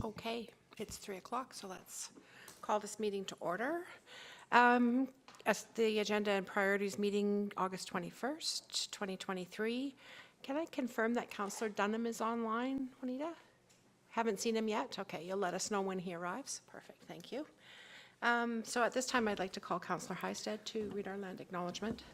Okay, it's 3 o'clock, so let's call this meeting to order. As the agenda and priorities meeting, August 21st, 2023. Can I confirm that Councillor Dunham is online, Juanita? Haven't seen him yet? Okay, you'll let us know when he arrives. Perfect, thank you. So at this time, I'd like to call Councillor Heistad to read our land acknowledgement.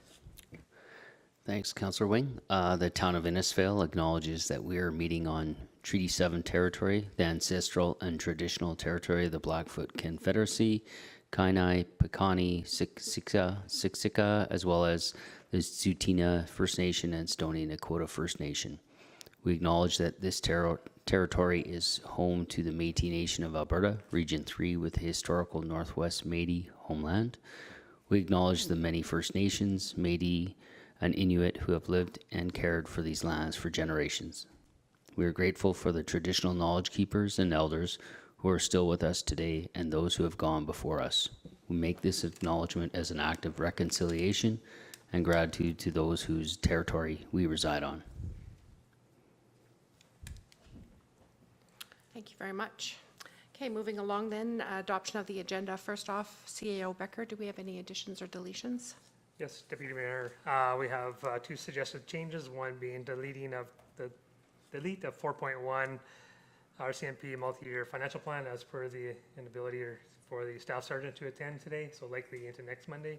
Thanks, Councillor Wing. The town of Innisfail acknowledges that we are meeting on Treaty 7 territory, the ancestral and traditional territory of the Blackfoot Confederacy, Kainai, Piikani, Siksika, as well as the Tsuut'ina First Nation and Stoney Nakoda First Nation. We acknowledge that this territory is home to the Métis Nation of Alberta, Region 3, with the historical Northwest Métis homeland. We acknowledge the many First Nations, Métis, and Inuit who have lived and cared for these lands for generations. We are grateful for the traditional knowledge keepers and elders who are still with us today and those who have gone before us. We make this acknowledgement as an act of reconciliation and gratitude to those whose territory we reside on. Thank you very much. Okay, moving along then, adoption of the agenda. First off, CAO Becker, do we have any additions or deletions? Yes, Deputy Mayor, we have two suggested changes, one being delete of 4.1 RCMP multi-year financial plan as per the inability for the staff sergeant to attend today, so likely into next Monday.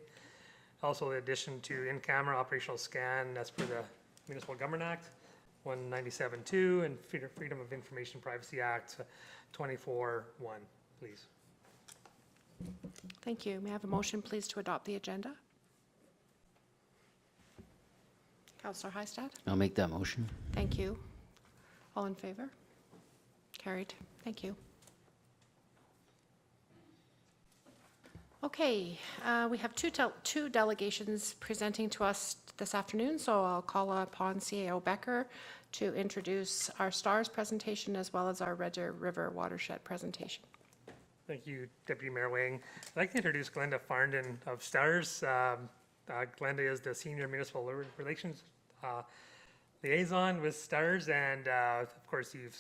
Also, in addition to in-camera operational scan as per the Municipal Government Act 197.2 and Freedom of Information Privacy Act 24.1, please. Thank you. May I have a motion, please, to adopt the agenda? Councillor Heistad? I'll make that motion. Thank you. All in favor? Carried. Thank you. Okay, we have two delegations presenting to us this afternoon, so I'll call upon CAO Becker to introduce our STARS presentation as well as our Red Deer River Watershed presentation. Thank you, Deputy Mayor Wing. I'd like to introduce Glenda Farndon of STARS. Glenda is the Senior Municipal Relations Liaison with STARS, and of course you've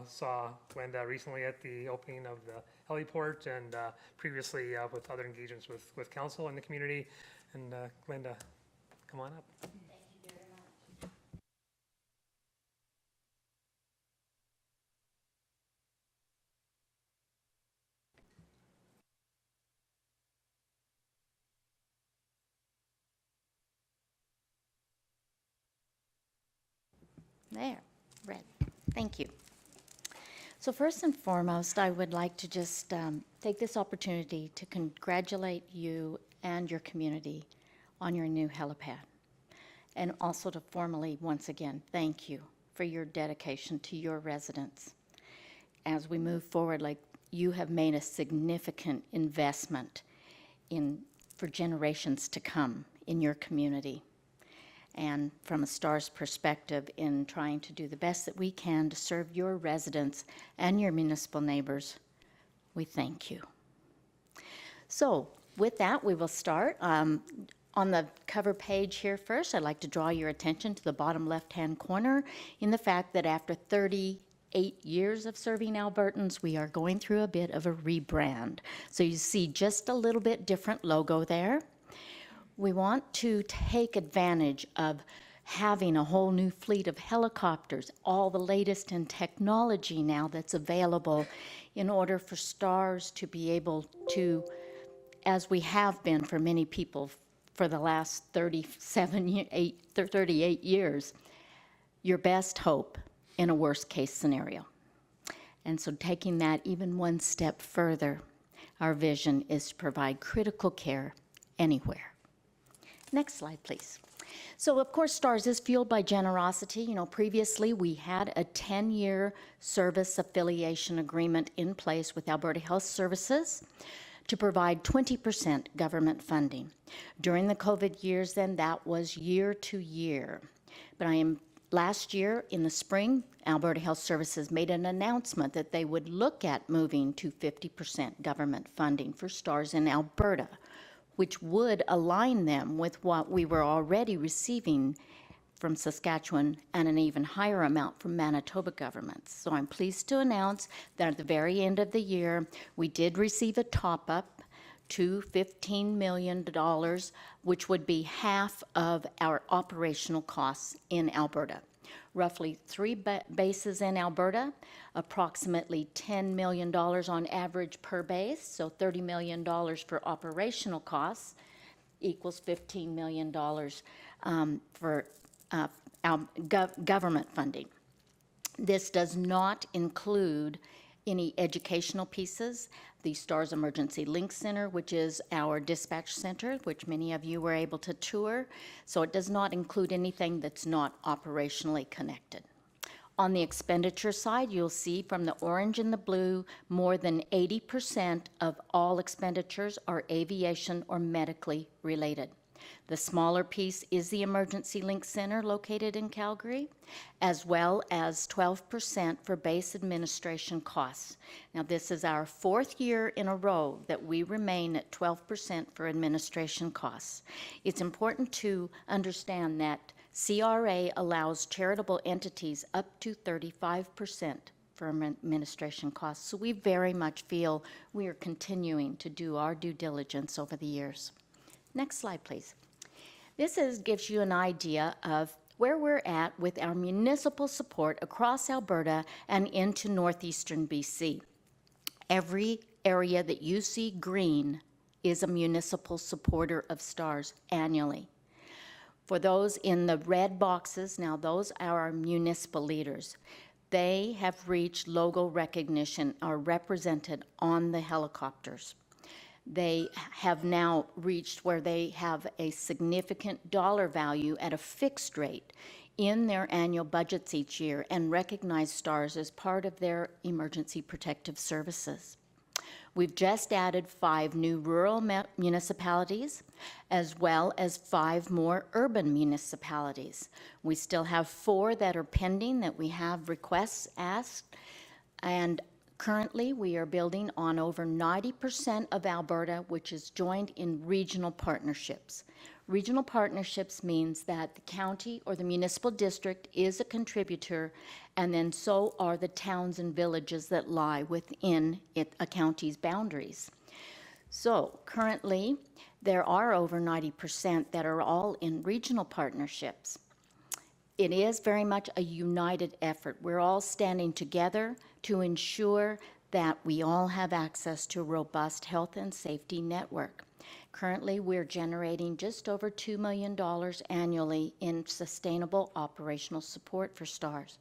saw Glenda recently at the opening of the heliport and previously with other engagements with council and the community. And Glenda, come on up. Thank you very much. There, red. Thank you. So first and foremost, I would like to just take this opportunity to congratulate you and your community on your new helipad. And also to formally, once again, thank you for your dedication to your residents. As we move forward, like you have made a significant investment for generations to come in your community. And from a STARS perspective, in trying to do the best that we can to serve your residents and your municipal neighbors, we thank you. So with that, we will start. On the cover page here first, I'd like to draw your attention to the bottom left-hand corner in the fact that after 38 years of serving Albertans, we are going through a bit of a rebrand. So you see just a little bit different logo there. We want to take advantage of having a whole new fleet of helicopters, all the latest in technology now that's available in order for STARS to be able to, as we have been for many people for the last 38 years, your best hope in a worst case scenario. And so taking that even one step further, our vision is to provide critical care anywhere. Next slide, please. So, of course, STARS is fueled by generosity. You know, previously we had a 10-year service affiliation agreement in place with Alberta Health Services to provide 20% government funding. During the COVID years then, that was year to year. But last year in the spring, Alberta Health Services made an announcement that they would look at moving to 50% government funding for STARS in Alberta, which would align them with what we were already receiving from Saskatchewan and an even higher amount from Manitoba governments. So I'm pleased to announce that at the very end of the year, we did receive a top-up to $15 million, which would be half of our operational costs in Alberta. Roughly 3 bases in Alberta, approximately $10 million on average per base, so $30 million for operational costs equals $15 million for government funding. This does not include any educational pieces. The STARS Emergency Link Center, which is our dispatch center, which many of you were able to tour. So it does not include anything that's not operationally connected. On the expenditure side, you'll see from the orange and the blue, more than 80% of all expenditures are aviation or medically related. The smaller piece is the Emergency Link Center located in Calgary, as well as 12% for base administration costs. Now, this is our 4th year in a row that we remain at 12% for administration costs. It's important to understand that CRA allows charitable entities up to 35% for administration costs, so we very much feel we are continuing to do our due diligence over the years. Next slide, please. This gives you an idea of where we're at with our municipal support across Alberta and into northeastern BC. Every area that you see green is a municipal supporter of STARS annually. For those in the red boxes, now those are our municipal leaders. They have reached logo recognition, are represented on the helicopters. They have now reached where they have a significant dollar value at a fixed rate in their annual budgets each year and recognize STARS as part of their emergency protective services. We've just added 5 new rural municipalities, as well as 5 more urban municipalities. We still have 4 that are pending that we have requests asked, and currently we are building on over 90% of Alberta, which is joined in regional partnerships. Regional partnerships means that the county or the municipal district is a contributor, and then so are the towns and villages that lie within a county's boundaries. So currently, there are over 90% that are all in regional partnerships. It is very much a united effort. We're all standing together to ensure that we all have access to a robust health and safety network. Currently, we're generating just over $2 million annually in sustainable operational support for STARS.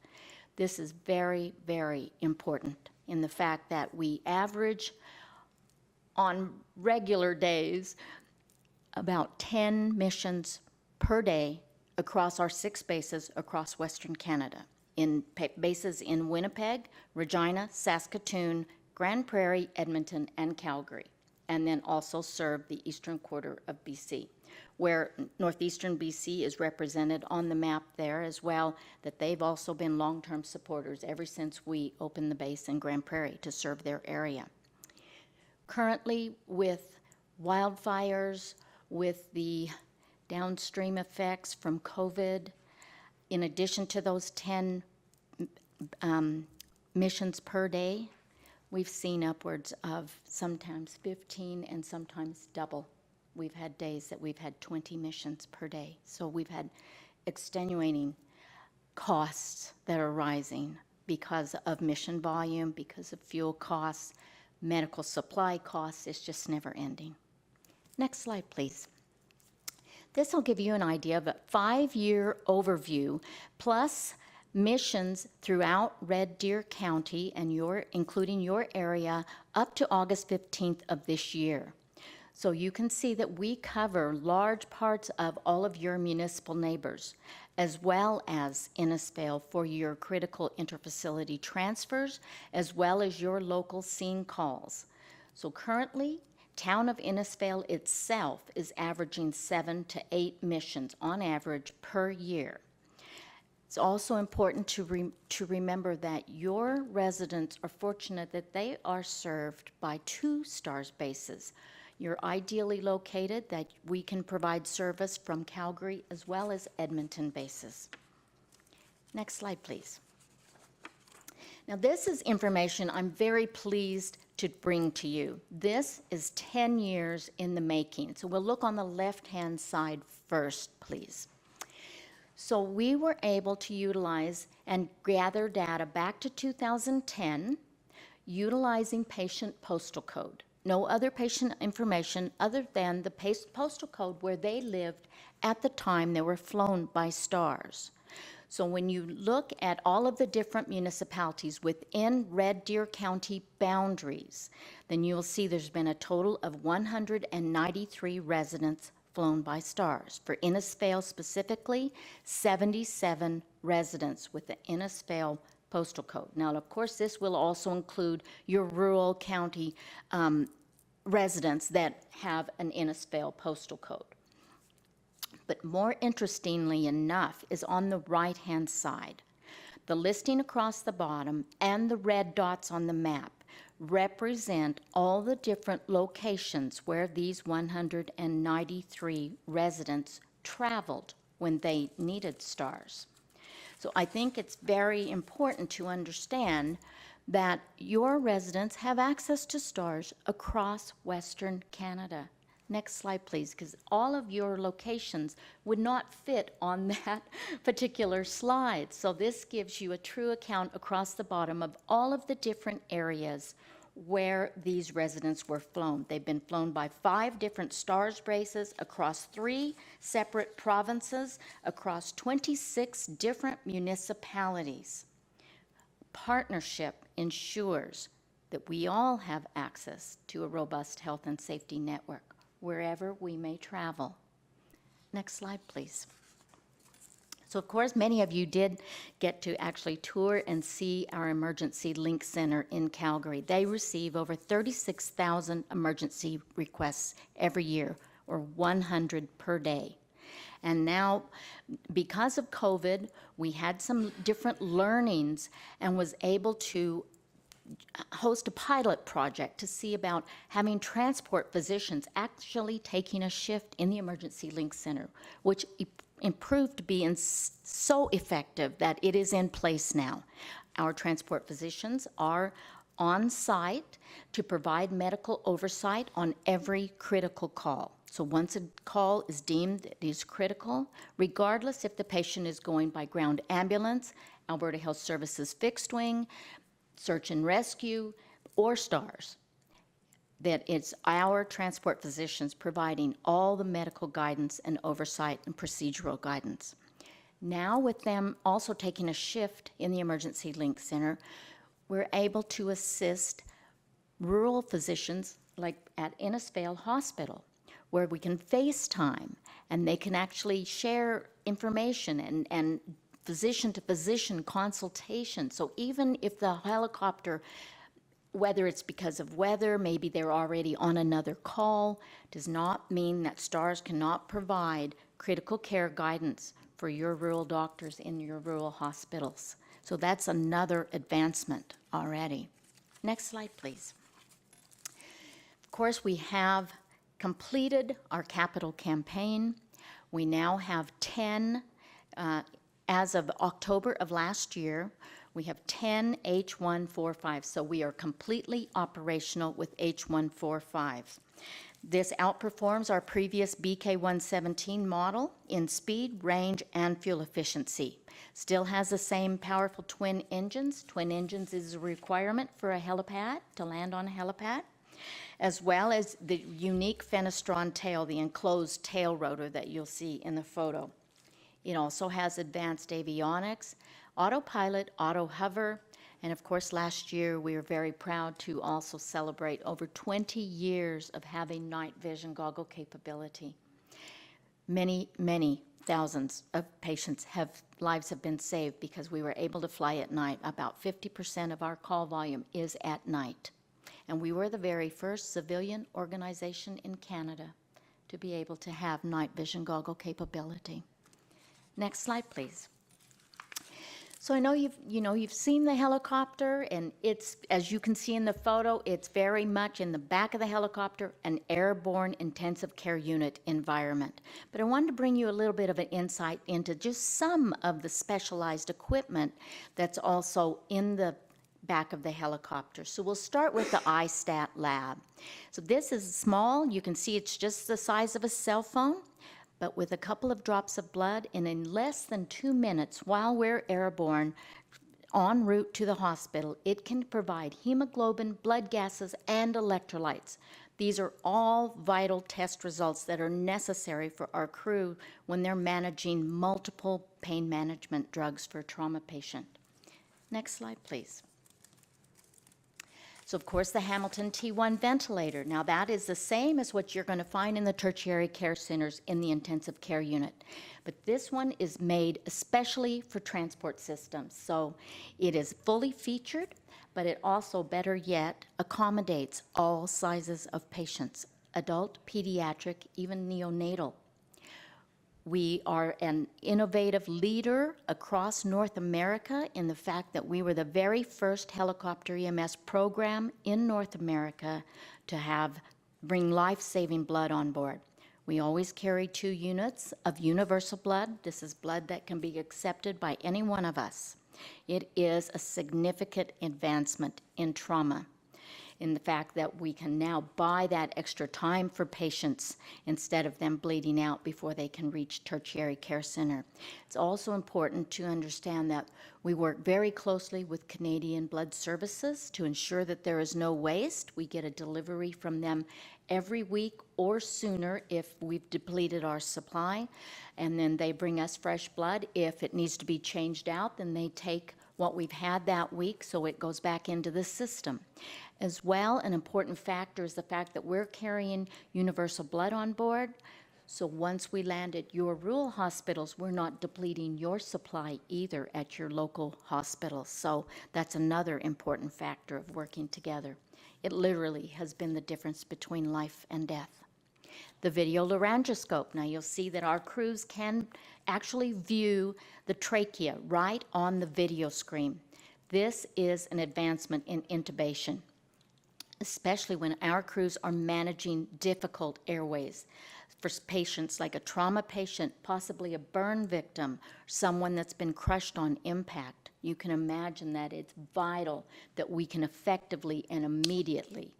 This is very, very important in the fact that we average on regular days about 10 missions per day across our 6 bases across Western Canada, in bases in Winnipeg, Regina, Saskatoon, Grand Prairie, Edmonton, and Calgary, and then also serve the eastern quarter of BC, where northeastern BC is represented on the map there as well, that they've also been long-term supporters ever since we opened the base in Grand Prairie to serve their area. Currently, with wildfires, with the downstream effects from COVID, in addition to those 10 missions per day, we've seen upwards of sometimes 15 and sometimes double. We've had days that we've had 20 missions per day. So we've had extenuating costs that are rising because of mission volume, because of fuel costs, medical supply costs. It's just never ending. Next slide, please. This will give you an idea of a 5-year overview, plus missions throughout Red Deer County and including your area up to August 15th of this year. So you can see that we cover large parts of all of your municipal neighbors, as well as Innisfail for your critical interfacility transfers, as well as your local scene calls. So currently, Town of Innisfail itself is averaging 7 to 8 missions on average per year. It's also important to remember that your residents are fortunate that they are served by 2 STARS bases. You're ideally located that we can provide service from Calgary as well as Edmonton bases. Next slide, please. Now, this is information I'm very pleased to bring to you. This is 10 years in the making. So we'll look on the left-hand side first, please. So we were able to utilize and gather data back to 2010, utilizing patient postal code. No other patient information other than the postal code where they lived at the time they were flown by STARS. So when you look at all of the different municipalities within Red Deer County boundaries, then you'll see there's been a total of 193 residents flown by STARS. For Innisfail specifically, 77 residents with the Innisfail postal code. Now, of course, this will also include your rural county residents that have an Innisfail postal code. But more interestingly enough is on the right-hand side. The listing across the bottom and the red dots on the map represent all the different locations where these 193 residents traveled when they needed STARS. So I think it's very important to understand that your residents have access to STARS across Western Canada. Next slide, please, because all of your locations would not fit on that particular slide. So this gives you a true account across the bottom of all of the different areas where these residents were flown. They've been flown by 5 different STARS bases across 3 separate provinces, across 26 different municipalities. Partnership ensures that we all have access to a robust health and safety network wherever we may travel. Next slide, please. So, of course, many of you did get to actually tour and see our Emergency Link Center in Calgary. They receive over 36,000 emergency requests every year, or 100 per day. And now, because of COVID, we had some different learnings and was able to host a pilot project to see about having transport physicians actually taking a shift in the Emergency Link Center, which improved to be so effective that it is in place now. Our transport physicians are on site to provide medical oversight on every critical call. So once a call is deemed it is critical, regardless if the patient is going by ground ambulance, Alberta Health Services fixed wing, search and rescue, or STARS, that it's our transport physicians providing all the medical guidance and oversight and procedural guidance. Now, with them also taking a shift in the Emergency Link Center, we're able to assist rural physicians like at Innisfail Hospital, where we can FaceTime and they can actually share information and physician-to-physician consultation. So even if the helicopter, whether it's because of weather, maybe they're already on another call, does not mean that STARS cannot provide critical care guidance for your rural doctors in your rural hospitals. So that's another advancement already. Next slide, please. Of course, we have completed our capital campaign. We now have 10 as of October of last year, we have 10 H145, so we are completely operational with H145. This outperforms our previous BK117 model in speed, range, and fuel efficiency. Still has the same powerful twin engines. Twin engines is a requirement for a helipad, to land on a helipad, as well as the unique fenestron tail, the enclosed tail rotor that you'll see in the photo. It also has advanced avionics, autopilot, auto hover, and of course last year we were very proud to also celebrate over 20 years of having night vision goggle capability. Many, many thousands of patients' lives have been saved because we were able to fly at night. About 50% of our call volume is at night. And we were the very first civilian organization in Canada to be able to have night vision goggle capability. Next slide, please. So I know you've seen the helicopter, and it's, as you can see in the photo, it's very much in the back of the helicopter, an airborne intensive care unit environment. But I wanted to bring you a little bit of an insight into just some of the specialized equipment that's also in the back of the helicopter. So we'll start with the Heistad lab. So this is small. You can see it's just the size of a cell phone, but with a couple of drops of blood, and in less than 2 minutes while we're airborne en route to the hospital, it can provide hemoglobin, blood gases, and electrolytes. These are all vital test results that are necessary for our crew when they're managing multiple pain management drugs for a trauma patient. Next slide, please. So, of course, the Hamilton T1 ventilator. Now, that is the same as what you're going to find in the tertiary care centers in the intensive care unit. But this one is made especially for transport systems. So it is fully featured, but it also, better yet, accommodates all sizes of patients, adult, pediatric, even neonatal. We are an innovative leader across North America in the fact that we were the very first helicopter EMS program in North America to bring life-saving blood on board. We always carry 2 units of universal blood. This is blood that can be accepted by any one of us. It is a significant advancement in trauma, in the fact that we can now buy that extra time for patients instead of them bleeding out before they can reach tertiary care center. It's also important to understand that we work very closely with Canadian Blood Services to ensure that there is no waste. We get a delivery from them every week or sooner if we've depleted our supply, and then they bring us fresh blood. If it needs to be changed out, then they take what we've had that week so it goes back into the system. As well, an important factor is the fact that we're carrying universal blood on board. So once we land at your rural hospitals, we're not depleting your supply either at your local hospitals. So that's another important factor of working together. It literally has been the difference between life and death. The video laryngoscope. Now you'll see that our crews can actually view the trachea right on the video screen. This is an advancement in intubation, especially when our crews are managing difficult airways for patients like a trauma patient, possibly a burn victim, someone that's been crushed on impact. You can imagine that it's vital that we can effectively and immediately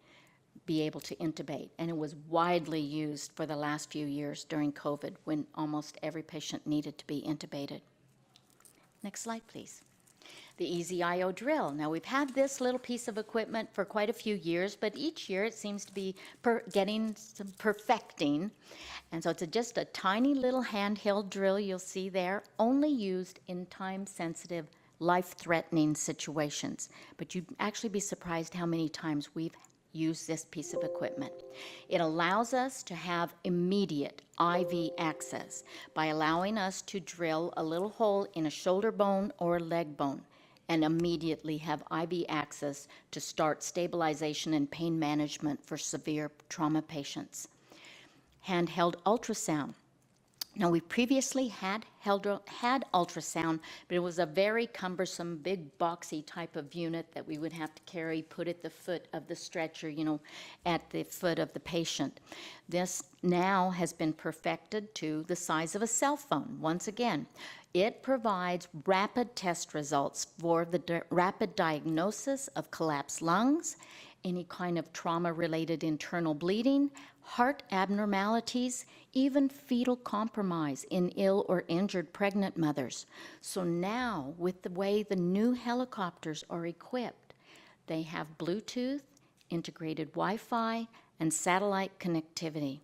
be able to intubate. And it was widely used for the last few years during COVID when almost every patient needed to be intubated. Next slide, please. The Easy-IO drill. Now, we've had this little piece of equipment for quite a few years, but each year it seems to be getting some perfecting. And so it's just a tiny little handheld drill you'll see there, only used in time-sensitive, life-threatening situations. But you'd actually be surprised how many times we've used this piece of equipment. It allows us to have immediate IV access by allowing us to drill a little hole in a shoulder bone or a leg bone and immediately have IV access to start stabilization and pain management for severe trauma patients. Handheld ultrasound. Now, we previously had ultrasound, but it was a very cumbersome, big, boxy type of unit that we would have to carry, put at the foot of the stretcher, at the foot of the patient. This now has been perfected to the size of a cell phone. Once again, it provides rapid test results for the rapid diagnosis of collapsed lungs, any kind of trauma-related internal bleeding, heart abnormalities, even fetal compromise in ill or injured pregnant mothers. So now, with the way the new helicopters are equipped, they have Bluetooth, integrated Wi-Fi, and satellite connectivity.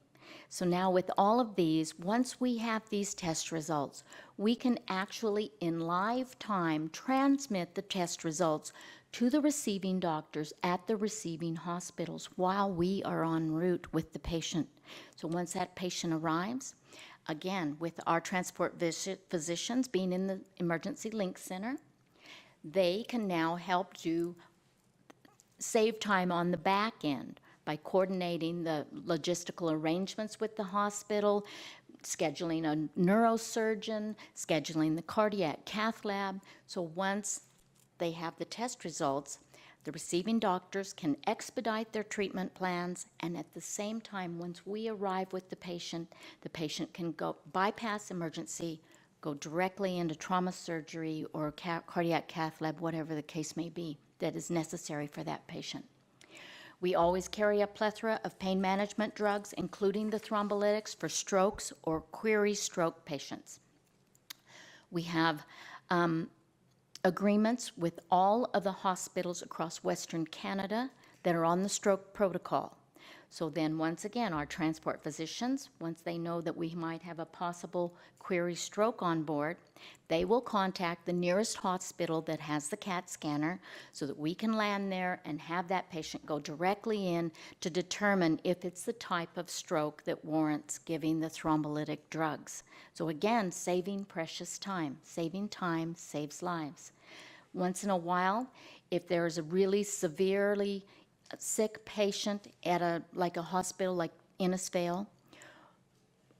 So now with all of these, once we have these test results, we can actually in live time transmit the test results to the receiving doctors at the receiving hospitals while we are en route with the patient. So once that patient arrives, again, with our transport physicians being in the Emergency Link Center, they can now help to save time on the back end by coordinating the logistical arrangements with the hospital, scheduling a neurosurgeon, scheduling the cardiac cath lab. So once they have the test results, the receiving doctors can expedite their treatment plans, and at the same time, once we arrive with the patient can go bypass emergency, go directly into trauma surgery or cardiac cath lab, whatever the case may be that is necessary for that patient. We always carry a plethora of pain management drugs, including the thrombolytics for strokes or query stroke patients. We have agreements with all of the hospitals across Western Canada that are on the stroke protocol. So then once again, our transport physicians, once they know that we might have a possible query stroke on board, they will contact the nearest hospital that has the CAT scanner so that we can land there and have that patient go directly in to determine if it's the type of stroke that warrants giving the thrombolytic drugs. So again, saving precious time. Saving time saves lives. Once in a while, if there's a really severely sick patient at a hospital like Innisfail,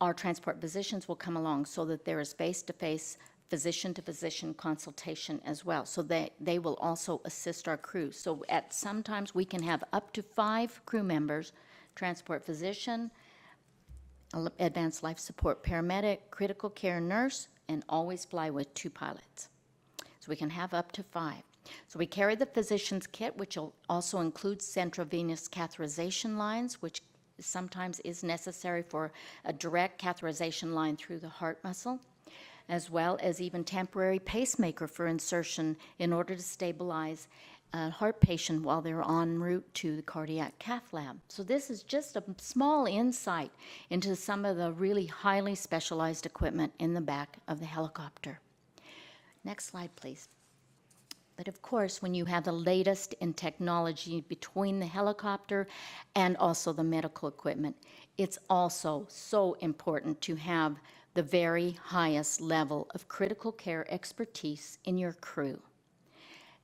our transport physicians will come along so that there is face-to-face physician-to-physician consultation as well. So they will also assist our crew. So at sometimes we can have up to 5 crew members, transport physician, advanced life support paramedic, critical care nurse, and always fly with 2 pilots. So we can have up to 5. So we carry the physician's kit, which will also include centrovenous catheterization lines, which sometimes is necessary for a direct catheterization line through the heart muscle, as well as even temporary pacemaker for insertion in order to stabilize a heart patient while they're en route to the cardiac cath lab. So this is just a small insight into some of the really highly specialized equipment in the back of the helicopter. Next slide, please. But of course, when you have the latest in technology between the helicopter and also the medical equipment, it's also so important to have the very highest level of critical care expertise in your crew.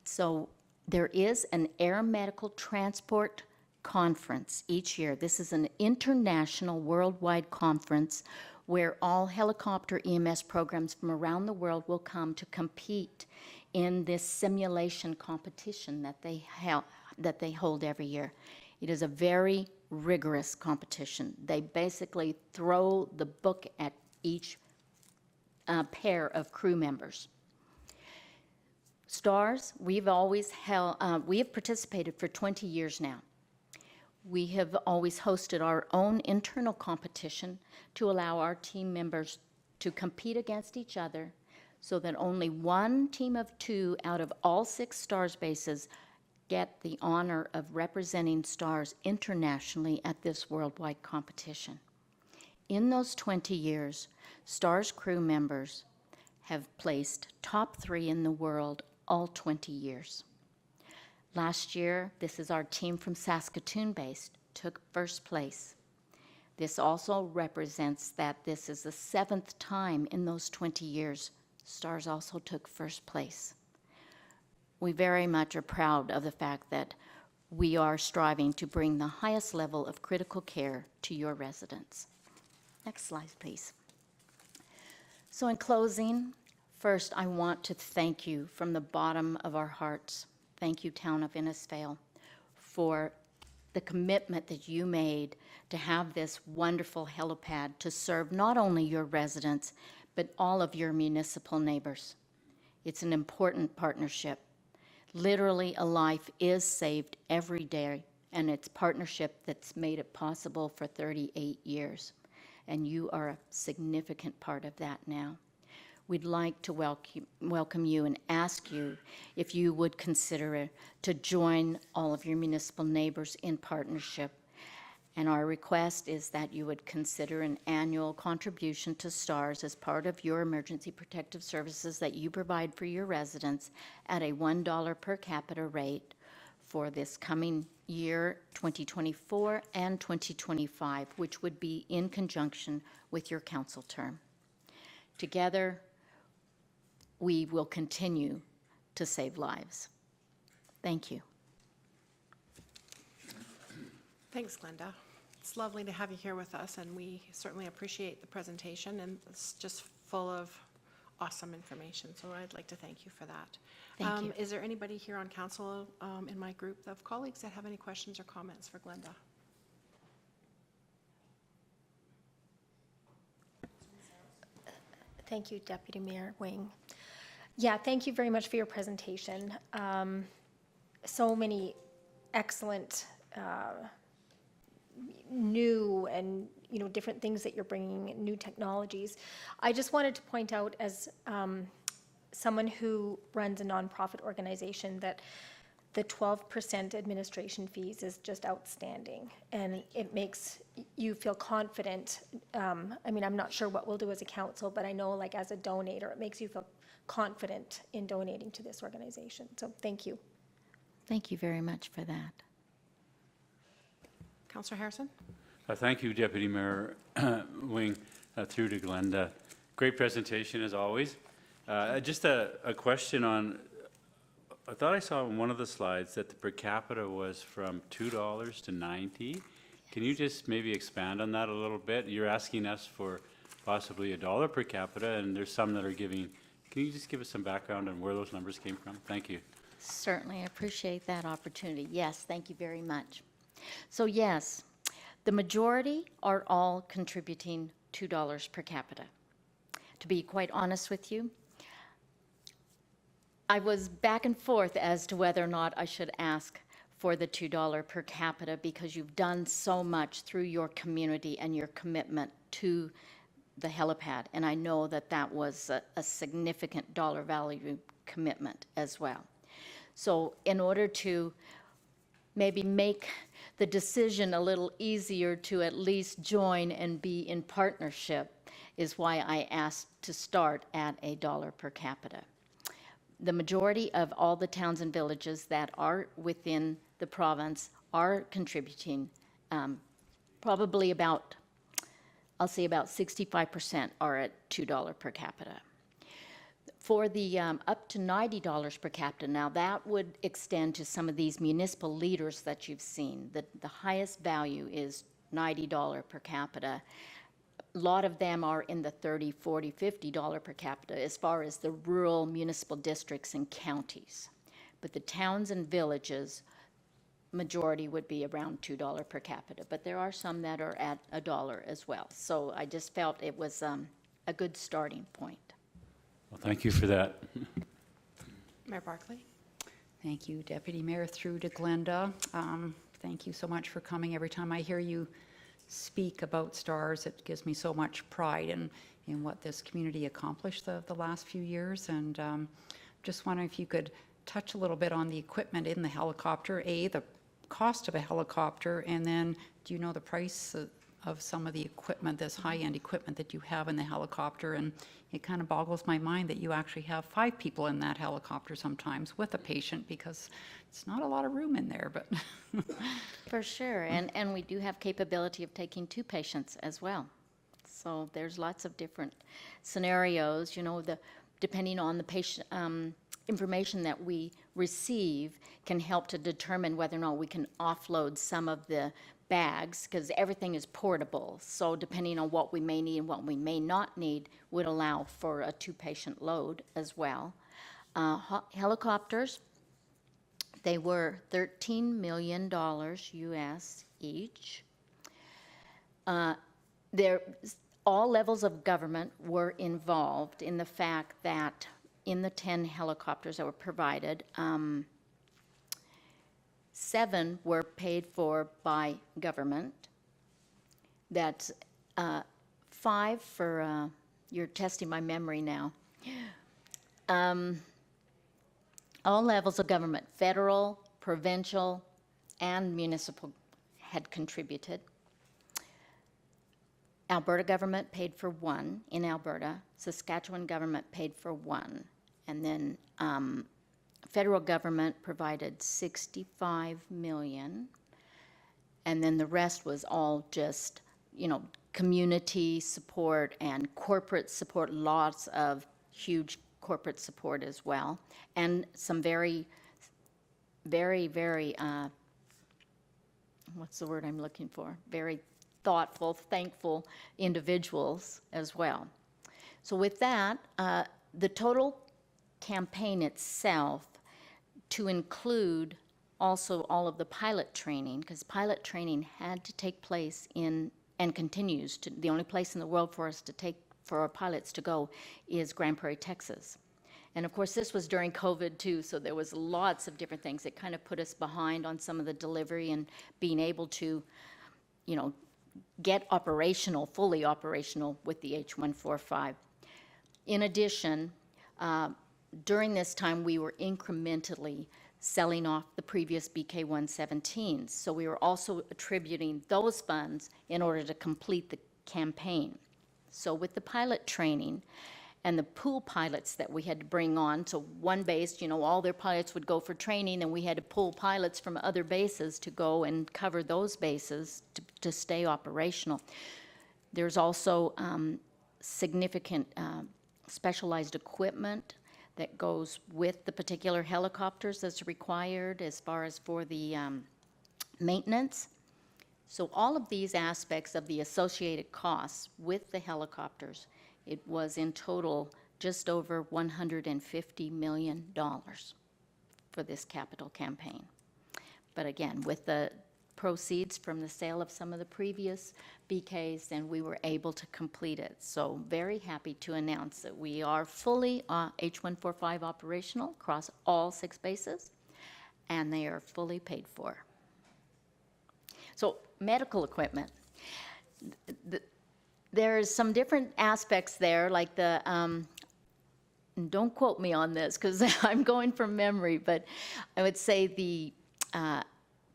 So there is an air medical transport conference each year. This is an international worldwide conference where all helicopter EMS programs from around the world will come to compete in this simulation competition that they hold every year. It is a very rigorous competition. They basically throw the book at each pair of crew members. STARS, we have participated for 20 years now. We have always hosted our own internal competition to allow our team members to compete against each other so that only one team of 2 out of all 6 STARS bases get the honor of representing STARS internationally at this worldwide competition. In those 20 years, STARS crew members have placed top 3 in the world all 20 years. Last year, this is our team from Saskatoon based, took first place. This also represents that this is the 7th time in those 20 years STARS also took first place. We very much are proud of the fact that we are striving to bring the highest level of critical care to your residents. Next slide, please. So in closing, first I want to thank you from the bottom of our hearts. Thank you, Town of Innisfail, for the commitment that you made to have this wonderful helipad to serve not only your residents, but all of your municipal neighbors. It's an important partnership. Literally, a life is saved every day, and it's partnership that's made it possible for 38 years. And you are a significant part of that now. We'd like to welcome you and ask you if you would consider to join all of your municipal neighbors in partnership. And our request is that you would consider an annual contribution to STARS as part of your emergency protective services that you provide for your residents at a $1 per capita rate for this coming year, 2024 and 2025, which would be in conjunction with your council term. Together, we will continue to save lives. Thank you. Thanks, Glenda. It's lovely to have you here with us, and we certainly appreciate the presentation, and it's just full of awesome information, so I'd like to thank you for that. Thank you. Is there anybody here on council in my group of colleagues that have any questions or comments for Glenda? Thank you, Deputy Mayor Wing. Yeah, thank you very much for your presentation. So many excellent new and different things that you're bringing, new technologies. I just wanted to point out, as someone who runs a nonprofit organization, that the 12% administration fees is just outstanding, and it makes you feel confident. I mean, I'm not sure what we'll do as a council, but I know, like, as a donator, it makes you feel confident in donating to this organization. So thank you. Thank you very much for that. Councillor Harrison? Thank you, Deputy Mayor Wing, through to Glenda. Great presentation, as always. Just a question on, I thought I saw on one of the slides that the per capita was from $2 to 90. Can you just maybe expand on that a little bit? You're asking us for possibly $1 per capita, and there's some that are giving. Can you just give us some background on where those numbers came from? Thank you. Certainly, I appreciate that opportunity. Yes, thank you very much. So yes, the majority are all contributing $2 per capita. To be quite honest with you, I was back and forth as to whether or not I should ask for the $2 per capita, because you've done so much through your community and your commitment to the helipad, and I know that that was a significant dollar value commitment as well. So in order to maybe make the decision a little easier to at least join and be in partnership is why I asked to start at $1 per capita. The majority of all the towns and villages that are within the province are contributing, probably about, I'll say about 65% are at $2 per capita. For the up to $90 per capita, now that would extend to some of these municipal leaders that you've seen. The highest value is $90 per capita. A lot of them are in the $30, $40, $50 per capita as far as the rural municipal districts and counties. But the towns and villages, majority would be around $2 per capita. But there are some that are at $1 as well. So I just felt it was a good starting point. Well, thank you for that. Mayor Barclay? Thank you, Deputy Mayor, through to Glenda. Thank you so much for coming. Every time I hear you speak about STARS, it gives me so much pride in what this community accomplished the last few years. And just wondering if you could touch a little bit on the equipment in the helicopter, the cost of a helicopter, and then do you know the price of some of the equipment, this high-end equipment that you have in the helicopter? And it kind of boggles my mind that you actually have 5 people in that helicopter sometimes with a patient, because it's not a lot of room in there, but. For sure, and we do have capability of taking 2 patients as well. So there's lots of different scenarios, depending on the patient information that we receive can help to determine whether or not we can offload some of the bags, because everything is portable. So depending on what we may need and what we may not need would allow for a 2-patient load as well. Helicopters, they were $13 million US each. All levels of government were involved in the fact that in the 10 helicopters that were provided, 7 were paid for by government. That's 5 for, you're testing my memory now. All levels of government, federal, provincial, and municipal, had contributed. Alberta government paid for 1 in Alberta. Saskatchewan government paid for 1. And then federal government provided $65 million. And then the rest was all just, community support and corporate support, lots of huge corporate support as well. And some very, very, very, what's the word I'm looking for? Very thoughtful, thankful individuals as well. So with that, the total campaign itself, to include also all of the pilot training, because pilot training had to take place in, and continues to, the only place in the world for us to take, for our pilots to go is Grand Prairie, Texas. And of course, this was during COVID too, so there was lots of different things that kind of put us behind on some of the delivery and being able to, you know, get operational, fully operational with the H145. In addition, during this time, we were incrementally selling off the previous BK-117s. So we were also attributing those funds in order to complete the campaign. So with the pilot training and the pool pilots that we had to bring on, so one base, you know, all their pilots would go for training, and we had to pull pilots from other bases to go and cover those bases to stay operational. There's also significant specialized equipment that goes with the particular helicopters that's required as far as for the maintenance. So all of these aspects of the associated costs with the helicopters, it was in total just over $150 million for this capital campaign. But again, with the proceeds from the sale of some of the previous BKs, then we were able to complete it. So very happy to announce that we are fully H145 operational across all 6 bases, and they are fully paid for. So medical equipment. There's some different aspects there, like the, don't quote me on this because I'm going from memory, but I would say the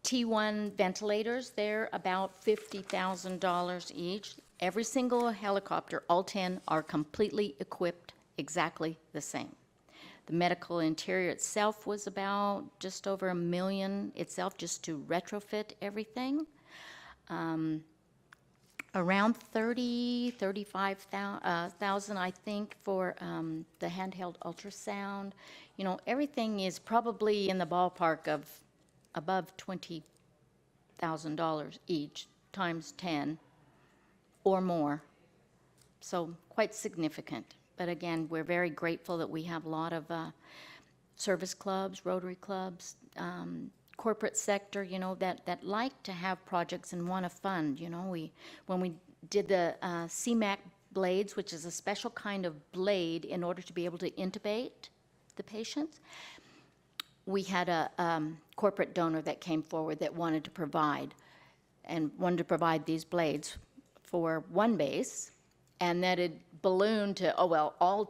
T1 ventilators, they're about $50,000 each. Every single helicopter, all 10, are completely equipped exactly the same. The medical interior itself was about just over $1 million itself just to retrofit everything. Around 35,000, I think, for the handheld ultrasound. You know, everything is probably in the ballpark of above $20,000 each, times 10 or more. So quite significant. But again, we're very grateful that we have a lot of service clubs, Rotary clubs, corporate sector, you know, that like to have projects and want to fund. You know, when we did the CMAC blades, which is a special kind of blade in order to be able to intubate the patients, we had a corporate donor that came forward that wanted to provide these blades for one base, and that it ballooned to, oh well, all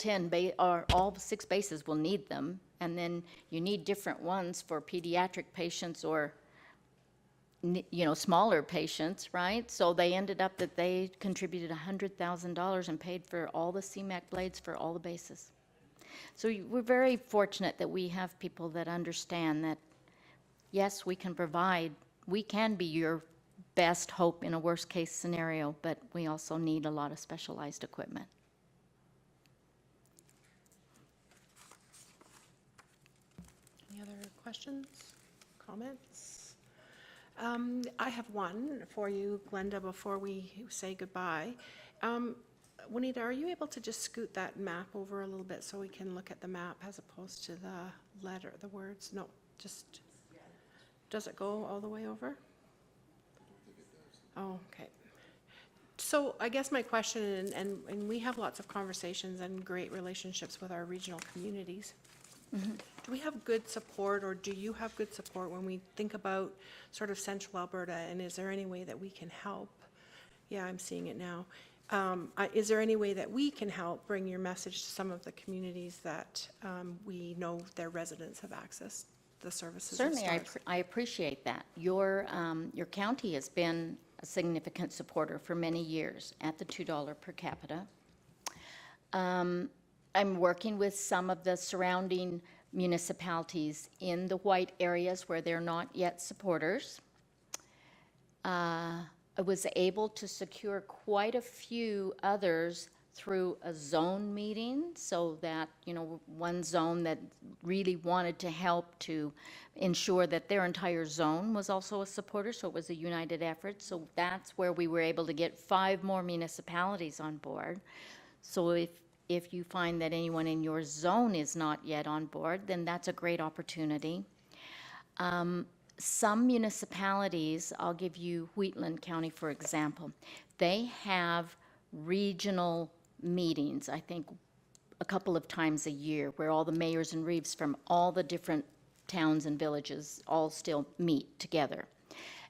6 bases will need them, and then you need different ones for pediatric patients or, you know, smaller patients, right? So they ended up that they contributed $100,000 and paid for all the CMAC blades for all the bases. So we're very fortunate that we have people that understand that, yes, we can provide, we can be your best hope in a worst case scenario, but we also need a lot of specialized equipment. Any other questions, comments? I have one for you, Glenda, before we say goodbye. Juanita, are you able to just scoot that map over a little bit so we can look at the map as opposed to the letter, the words? No, just, does it go all the way over? Oh, okay. So I guess my question, and we have lots of conversations and great relationships with our regional communities. Mm-hmm. Do we have good support, or do you have good support when we think about sort of central Alberta, and is there any way that we can help? Yeah, I'm seeing it now. Is there any way that we can help bring your message to some of the communities that we know their residents have accessed the services? Certainly, I appreciate that. Your county has been a significant supporter for many years at the $2 per capita. I'm working with some of the surrounding municipalities in the white areas where they're not yet supporters. I was able to secure quite a few others through a zone meeting, so that, you know, one zone that really wanted to help to ensure that their entire zone was also a supporter, so it was a united effort. So that's where we were able to get 5 more municipalities on board. So if you find that anyone in your zone is not yet on board, then that's a great opportunity. Some municipalities, I'll give you Wheatland County, for example, they have regional meetings, I think a couple of times a year, where all the mayors and reeves from all the different towns and villages all still meet together.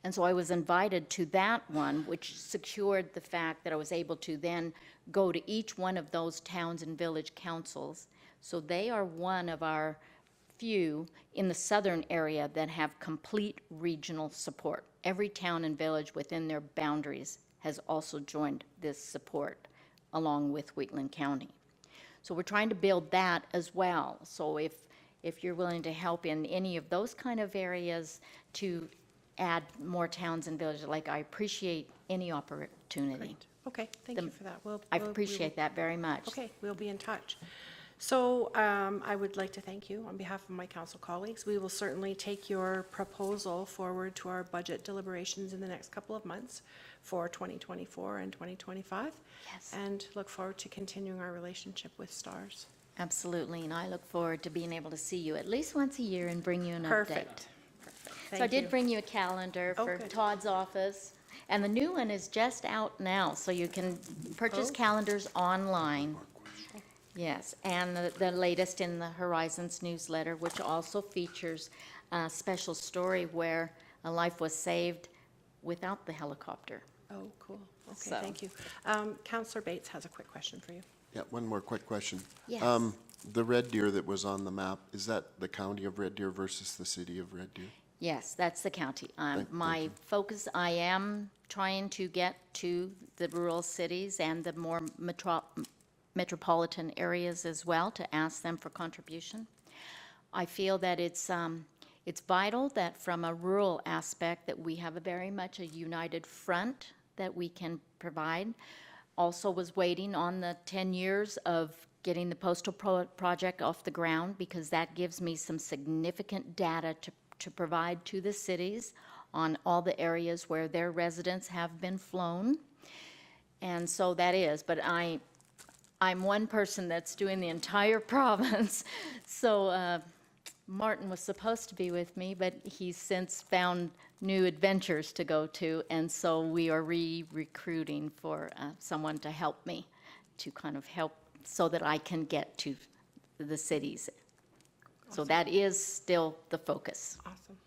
And so I was invited to that one, which secured the fact that I was able to then go to each one of those towns and village councils. So they are one of our few in the southern area that have complete regional support. Every town and village within their boundaries has also joined this support, along with Wheatland County. So we're trying to build that as well. So if you're willing to help in any of those kind of areas to add more towns and villages, like, I appreciate any opportunity. Great. Okay, thank you for that. I appreciate that very much. Okay, we'll be in touch. So I would like to thank you on behalf of my council colleagues. We will certainly take your proposal forward to our budget deliberations in the next couple of months for 2024 and 2025. Yes. And look forward to continuing our relationship with STARS. Absolutely, and I look forward to being able to see you at least once a year and bring you an update. Perfect. So I did bring you a calendar Oh, for good. Todd's office, and the new one is just out now, so you can purchase Oh. calendars online. Yes, and the latest in the Horizons newsletter, which also features a special story where a life was saved without the helicopter. Oh, cool. Okay, So- thank you. Councillor Bates has a quick question for you. Yeah, one more quick question. Yes. The Red Deer that was on the map, is that the county of Red Deer versus the city of Red Deer? Yes, that's the county. Thank My you. focus, I am trying to get to the rural cities and the more metropolitan areas as well, to ask them for contribution. I feel that it's vital that from a rural aspect that we have a very much a united front that we can provide. Also was waiting on the 10 years of getting the postal project off the ground, because that gives me some significant data to provide to the cities on all the areas where their residents have been flown. And so that is, but I'm one person that's doing the entire province. So Martin was supposed to be with me, but he's since found new adventures to go to. And so we are recruiting for someone to help me, to kind of help so that I can get to the cities. So that is still the focus. Awesome.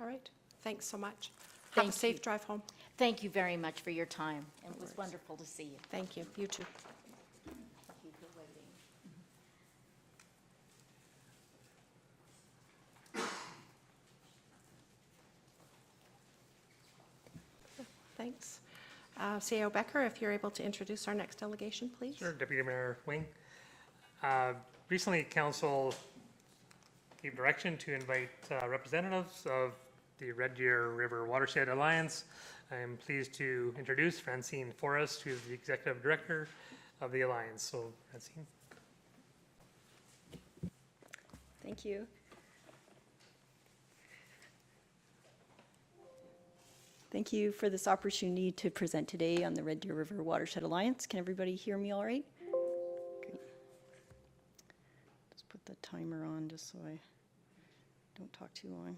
All right. Thanks so much. Have a Thank safe you. drive home. Thank you very much for your time. It was wonderful to see you. Thank you. You too. Thank you for waiting. Thanks. CAO Becker, if you're able to introduce our next delegation, please. Sure, Deputy Mayor Wing. Recently, council gave direction to invite representatives of the Red Deer River Watershed Alliance. I am pleased to introduce Francine Forrest, who is the Executive Director of the Alliance. So, Francine. Thank you. Thank you for this opportunity to present today on the Red Deer River Watershed Alliance. Can everybody hear me all right? Great. Just put the timer on just so I don't talk too long.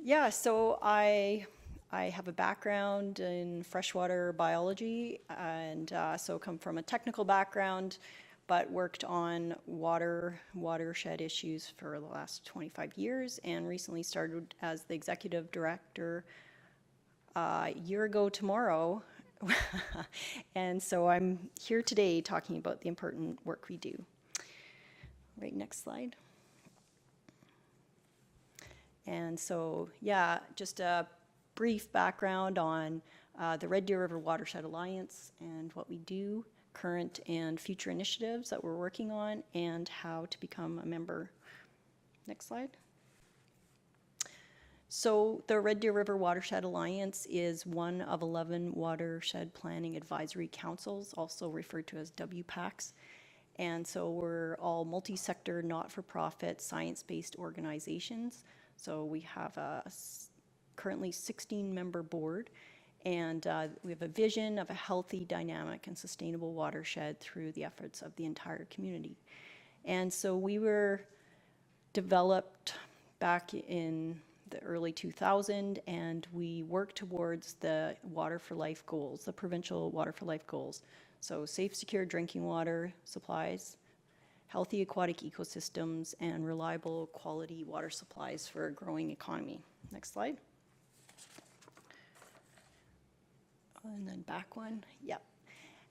Yeah, so I have a background in freshwater biology, and so come from a technical background, but worked on watershed issues for the last 25 years, and recently started as the executive director a year ago tomorrow. And so I'm here today talking about the important work we do. Right, next slide. And so, yeah, just a brief background on the Red Deer River Watershed Alliance and what we do, current and future initiatives that we're working on, and how to become a member. Next slide. So the Red Deer River Watershed Alliance is one of 11 watershed planning advisory councils, also referred to as WPACs. And so we're all multi-sector, not-for-profit, science-based organizations. So we have a currently 16-member board, and we have a vision of a healthy, dynamic, and sustainable watershed through the efforts of the entire community. And so we were developed back in the early 2000s, and we worked towards the Water for Life goals, the provincial Water for Life goals. So safe, secure drinking water supplies, healthy aquatic ecosystems, and reliable quality water supplies for a growing economy. Next slide. And then back one, yep.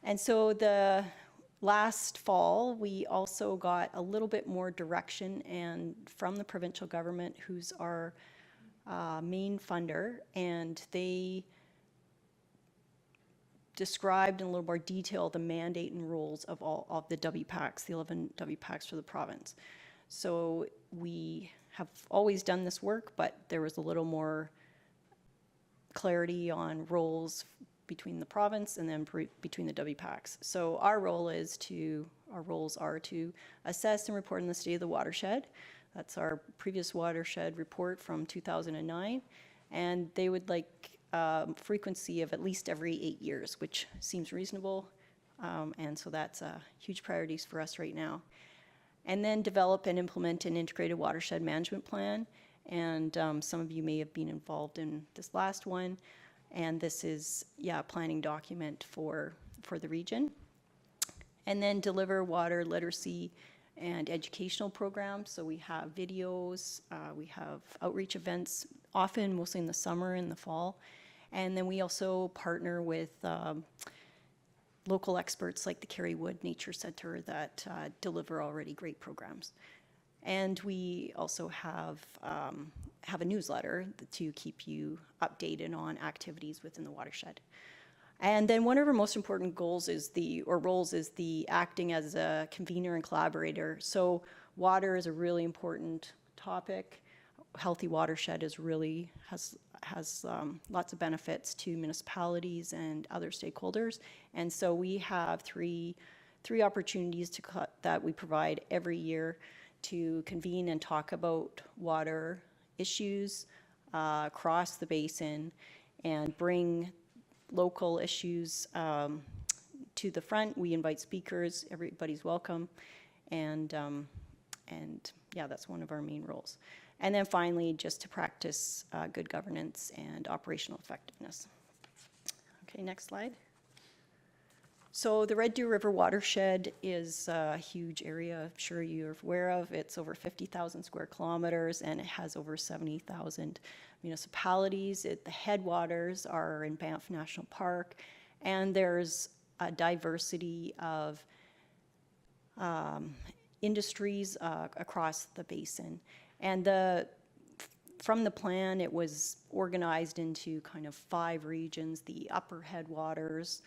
And so the last fall, we also got a little bit more direction and from the provincial government, who's our main funder, and they described in a little more detail the mandate and roles of all of the WPACs, the 11 WPACs for the province. So we have always done this work, but there was a little more clarity on roles between the province and then between the WPACs. So our roles are to assess and report on the state of the watershed. That's our previous watershed report from 2009. And they would like frequency of at least every 8 years, which seems reasonable. And so that's huge priorities for us right now. And then develop and implement an integrated watershed management plan. And some of you may have been involved in this last one. And this is, a planning document for the region. And then deliver water literacy and educational programs. So we have videos, we have outreach events, often mostly in the summer and the fall. And then we also partner with local experts like the Kerry Wood Nature Center that deliver already great programs. And we also have a newsletter to keep you updated on activities within the watershed. And then one of our most important roles is the acting as a convener and collaborator. So water is a really important topic. Healthy watershed has lots of benefits to municipalities and other stakeholders. And so we have three opportunities that we provide every year to convene and talk about water issues across the basin and bring local issues to the front. We invite speakers, everybody's welcome, and that's one of our main roles. And then finally, just to practice good governance and operational effectiveness. Okay, next slide. So the Red Deer River watershed is a huge area, I'm sure you're aware of. It's over 50,000 square kilometers, and it has over 70,000 municipalities. The headwaters are in Banff National Park, and there's a diversity of industries across the basin. And from the plan, it was organized into kind of 5 regions: the upper headwaters,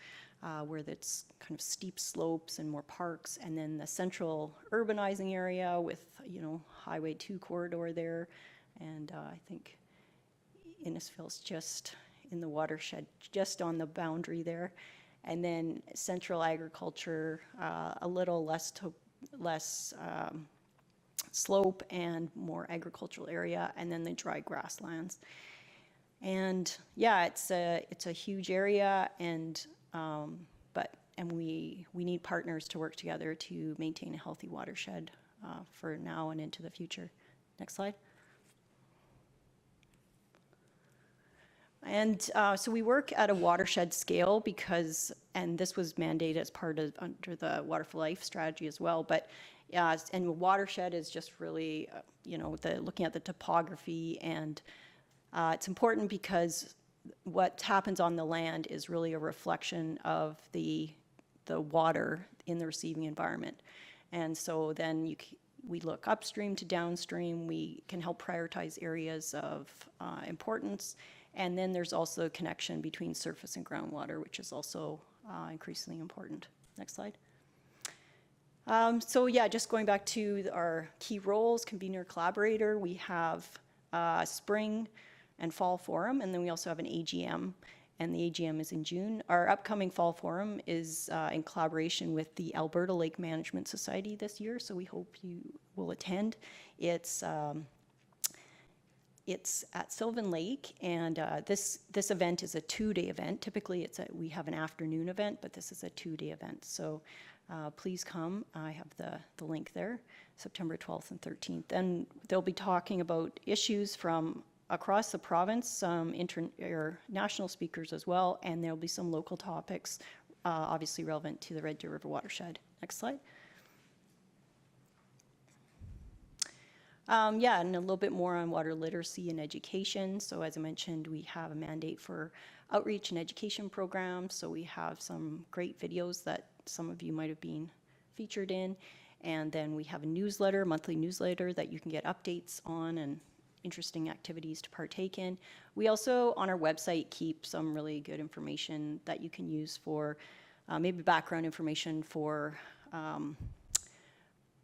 where it's kind of steep slopes and more parks, and then the central urbanizing area with, Highway 2 corridor there, and I think Innisfil's just in the watershed, just on the boundary there, and then central agriculture, a little less slope and more agricultural area, and then the dry grasslands. And it's a huge area, and we need partners to work together to maintain a healthy watershed for now and into the future. Next slide. And so we work at a watershed scale because, and this was mandated as part of under the Water for Life strategy as well, but and watershed is just really, looking at the topography, and it's important because what happens on the land is really a reflection of the water in the receiving environment. And so then we look upstream to downstream, we can help prioritize areas of importance, and then there's also a connection between surface and groundwater, which is also increasingly important. Next slide. Just going back to our key roles, convener, collaborator, we have spring and fall forum, and then we also have an AGM, and the AGM is in June. Our upcoming fall forum is in collaboration with the Alberta Lake Management Society this year, so we hope you will attend. It's at Sylvan Lake, and this event is a 2-day event. Typically, we have an afternoon event, but this is a 2-day event. So please come. I have the link there, September 12th and 13th. And they'll be talking about issues from across the province, some national speakers as well, and there'll be some local topics, obviously relevant to the Red Deer River watershed. Next slide. Yeah, and a little bit more on water literacy and education. So as I mentioned, we have a mandate for outreach and education programs. So we have some great videos that some of you might have been featured in. And then we have a newsletter, monthly newsletter that you can get updates on and interesting activities to partake in. We also, on our website, keep some really good information that you can use for maybe background information for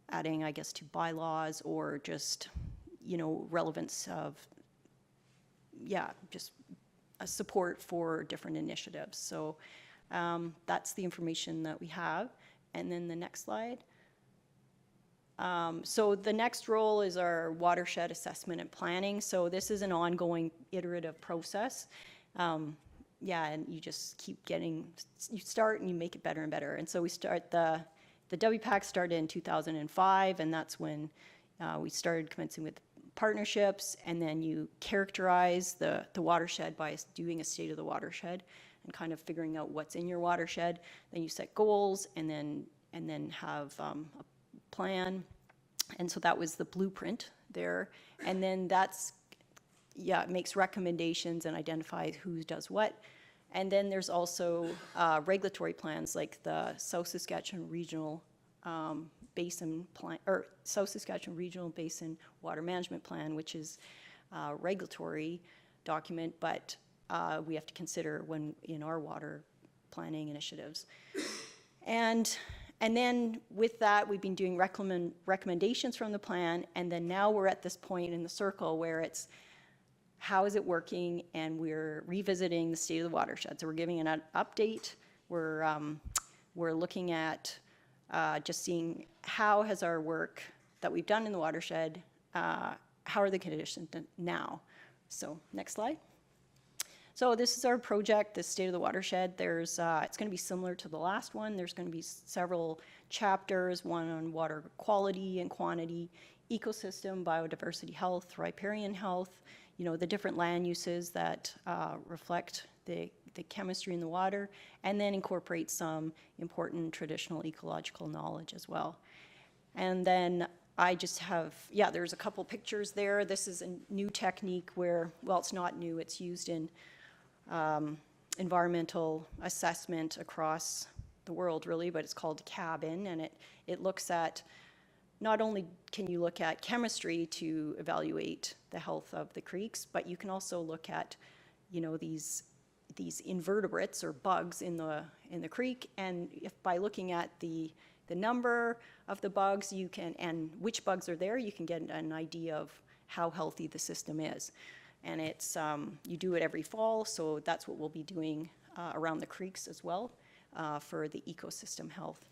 adding, I guess, to bylaws or just, relevance of, just a support for different initiatives. So that's the information that we have. And then the next slide. So the next role is our watershed assessment and planning. So this is an ongoing iterative process. And you just keep you start and you make it better and better. And so we start the WPAC started in 2005, and that's when we started commencing with partnerships, and then you characterize the watershed by doing a state of the watershed and kind of figuring out what's in your watershed. Then you set goals, and then have a plan. And so that was the blueprint there. And then it makes recommendations and identifies who does what. And then there's also regulatory plans like the South Saskatchewan Regional Basin Plan, or South Saskatchewan Regional Basin Water Management Plan, which is a regulatory document, but we have to consider when in our water planning initiatives. And then with that, we've been doing recommendations from the plan, and then now we're at this point in the circle where it's how is it working, and we're revisiting the state of the watershed. So we're giving an update. We're looking at just seeing how has our work that we've done in the watershed, how are the conditions now? So next slide. So this is our project, the State of the Watershed. It's going to be similar to the last one. There's going to be several chapters, one on water quality and quantity, ecosystem, biodiversity health, riparian health, the different land uses that reflect the chemistry in the water, and then incorporate some important traditional ecological knowledge as well. And then I just have, there's a couple pictures there. This is a new technique where, well, it's not new, it's used in environmental assessment across the world really, but it's called CABIN, and it looks at, not only can you look at chemistry to evaluate the health of the creeks, but you can also look at, these invertebrates or bugs in the creek, and if by looking at the number of the bugs and which bugs are there, you can get an idea of how healthy the system is. And it's you do it every fall, so that's what we'll be doing around the creeks as well for the ecosystem health.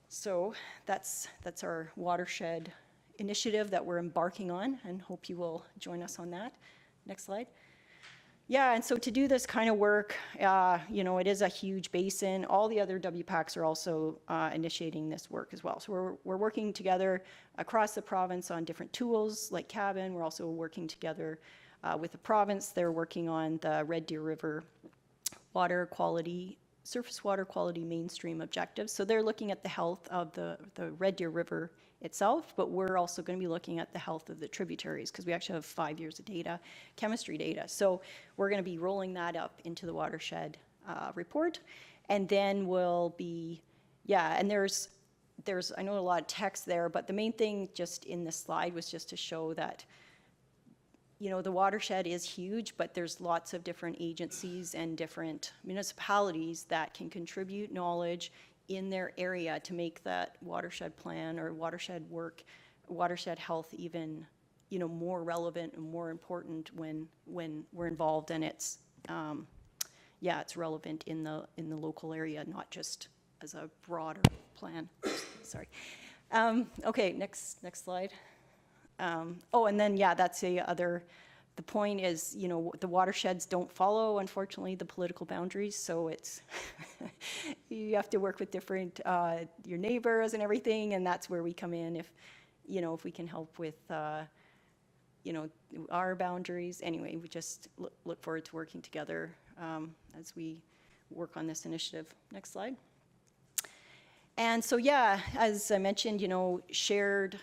So that's our watershed initiative that we're embarking on, and hope you will join us on that. Next slide. Yeah, and so to do this kind of work, it is a huge basin. All the other WPACs are also initiating this work as well. So we're working together across the province on different tools like CABIN. We're also working together with the province. They're working on the Red Deer River water quality, surface water quality mainstream objectives. So they're looking at the health of the Red Deer River itself, but we're also going to be looking at the health of the tributaries because we actually have 5 years of data, chemistry data. So we're going to be rolling that up into the watershed report, and then we'll be, and there's I know a lot of text there, but the main thing just in this slide was just to show that the watershed is huge, but there's lots of different agencies and different municipalities that can contribute knowledge in their area to make that watershed plan or watershed work, watershed health even more relevant and more important when we're involved and it's, it's relevant in the local area, not just as a broader plan. Sorry. Okay, next slide. And then, that's the point is, the watersheds don't follow, unfortunately, the political boundaries, so it's, you have to work with different, your neighbors and everything, and that's where we come in if we can help with, our boundaries. Anyway, we just look forward to working together as we work on this initiative. Next slide. And so, as I mentioned, shared,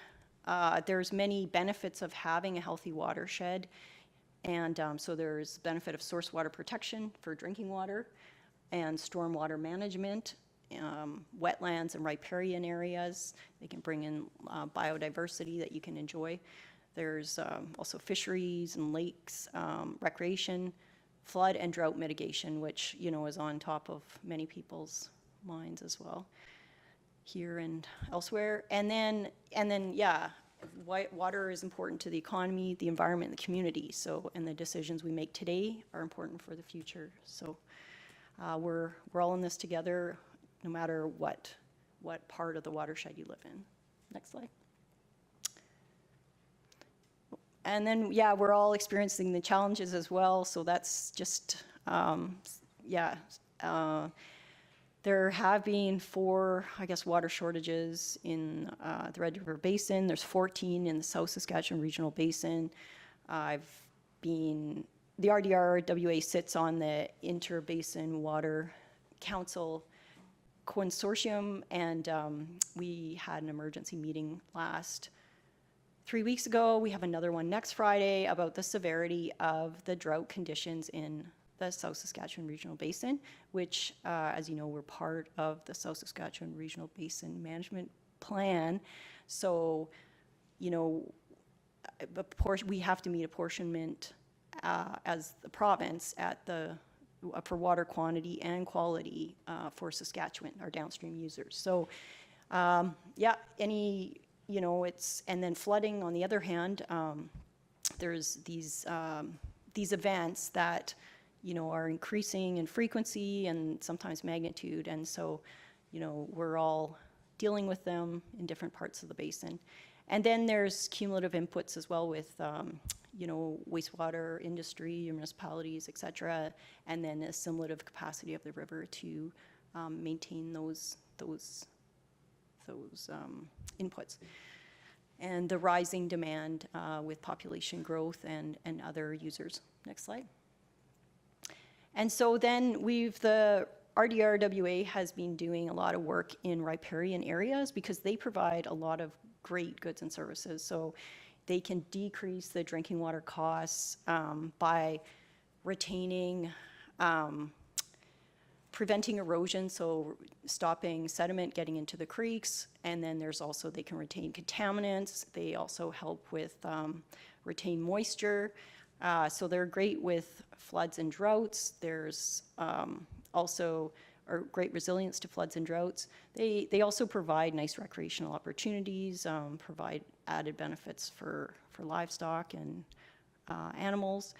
there's many benefits of having a healthy watershed. And so there's benefit of source water protection for drinking water and stormwater management, wetlands and riparian areas. They can bring in biodiversity that you can enjoy. There's also fisheries and lakes, recreation, flood and drought mitigation, which, is on top of many people's minds as well, here and elsewhere. And then, water is important to the economy, the environment, and the community. So, and the decisions we make today are important for the future. So, we're all in this together, no matter what part of the watershed you live in. Next slide. And then, we're all experiencing the challenges as well. So that's just, there have been 4, water shortages in the Red River Basin. There's 14 in the South Saskatchewan Regional Basin. The RDRWA sits on the Inter-Basin Water Council Consortium, and we had an emergency meeting 3 weeks ago. We have another one next Friday about the severity of the drought conditions in the South Saskatchewan Regional Basin, which, as you know, we're part of the South Saskatchewan Regional Basin Management Plan. So, we have to meet apportionment as the province for water quantity and quality for Saskatchewan, our downstream users. So, and then flooding on the other hand, there's these events that are increasing in frequency and sometimes magnitude. And so, we're all dealing with them in different parts of the basin. And then there's cumulative inputs as well with, wastewater industry, municipalities, et cetera, and then the assimilative capacity of the river to maintain those inputs. And the rising demand with population growth and other users. Next slide. And so then the RDRWA has been doing a lot of work in riparian areas because they provide a lot of great goods and services. So they can decrease the drinking water costs by retaining, preventing erosion, so stopping sediment getting into the creeks. And then there's also, they can retain contaminants. They also help with retain moisture. So they're great with floods and droughts. There's also great resilience to floods and droughts. They also provide nice recreational opportunities, provide added benefits for livestock and animals,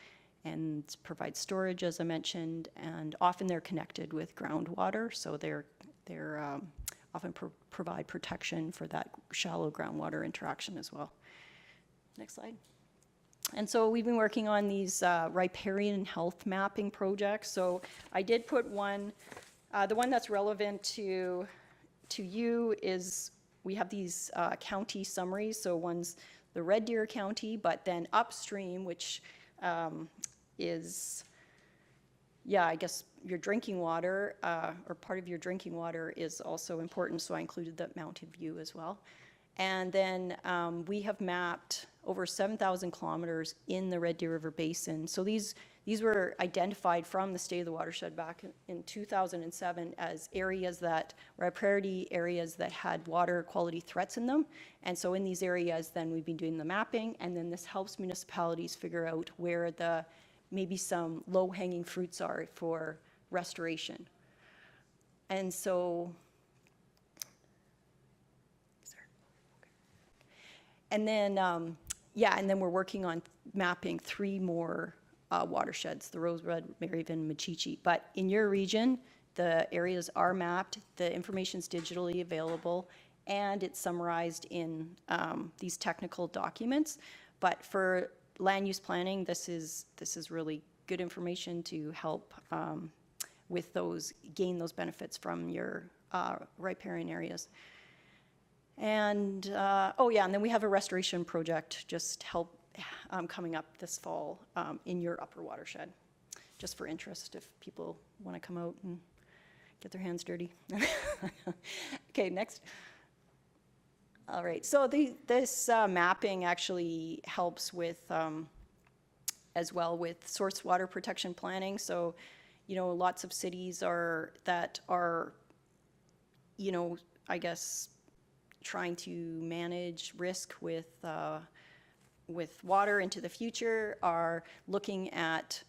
and provide storage, as I mentioned. And often they're connected with groundwater, so they're often provide protection for that shallow groundwater interaction as well. Next slide. And so we've been working on these riparian health mapping projects. So I did put one, the one that's relevant to you is we have these county summaries. So one's the Red Deer County, but then upstream, which is, your drinking water, or part of your drinking water is also important. So I included the Mountain View as well. And then we have mapped over 7,000 kilometers in the Red Deer River Basin. So these were identified from the State of the Watershed back in 2007 as areas that were priority areas that had water quality threats in them. And so in these areas, then we've been doing the mapping, and then this helps municipalities figure out where maybe some low-hanging fruits are for restoration. And so, and then, yeah, and then we're working on mapping 3 more watersheds, the Rosebud, Maryville, Machichi. But in your region, the areas are mapped, the information's digitally available, and it's summarized in these technical documents. But for land use planning, this is really good information to help with those, gain those benefits from your riparian areas. And, oh yeah, and then we have a restoration project just help coming up this fall in your upper watershed, just for interest if people want to come out and get their hands dirty. Okay, next. All right, so this mapping actually helps with, as well with source water protection planning. So, you know, lots of cities that are, you know, I guess, trying to manage risk with water into the future are looking at,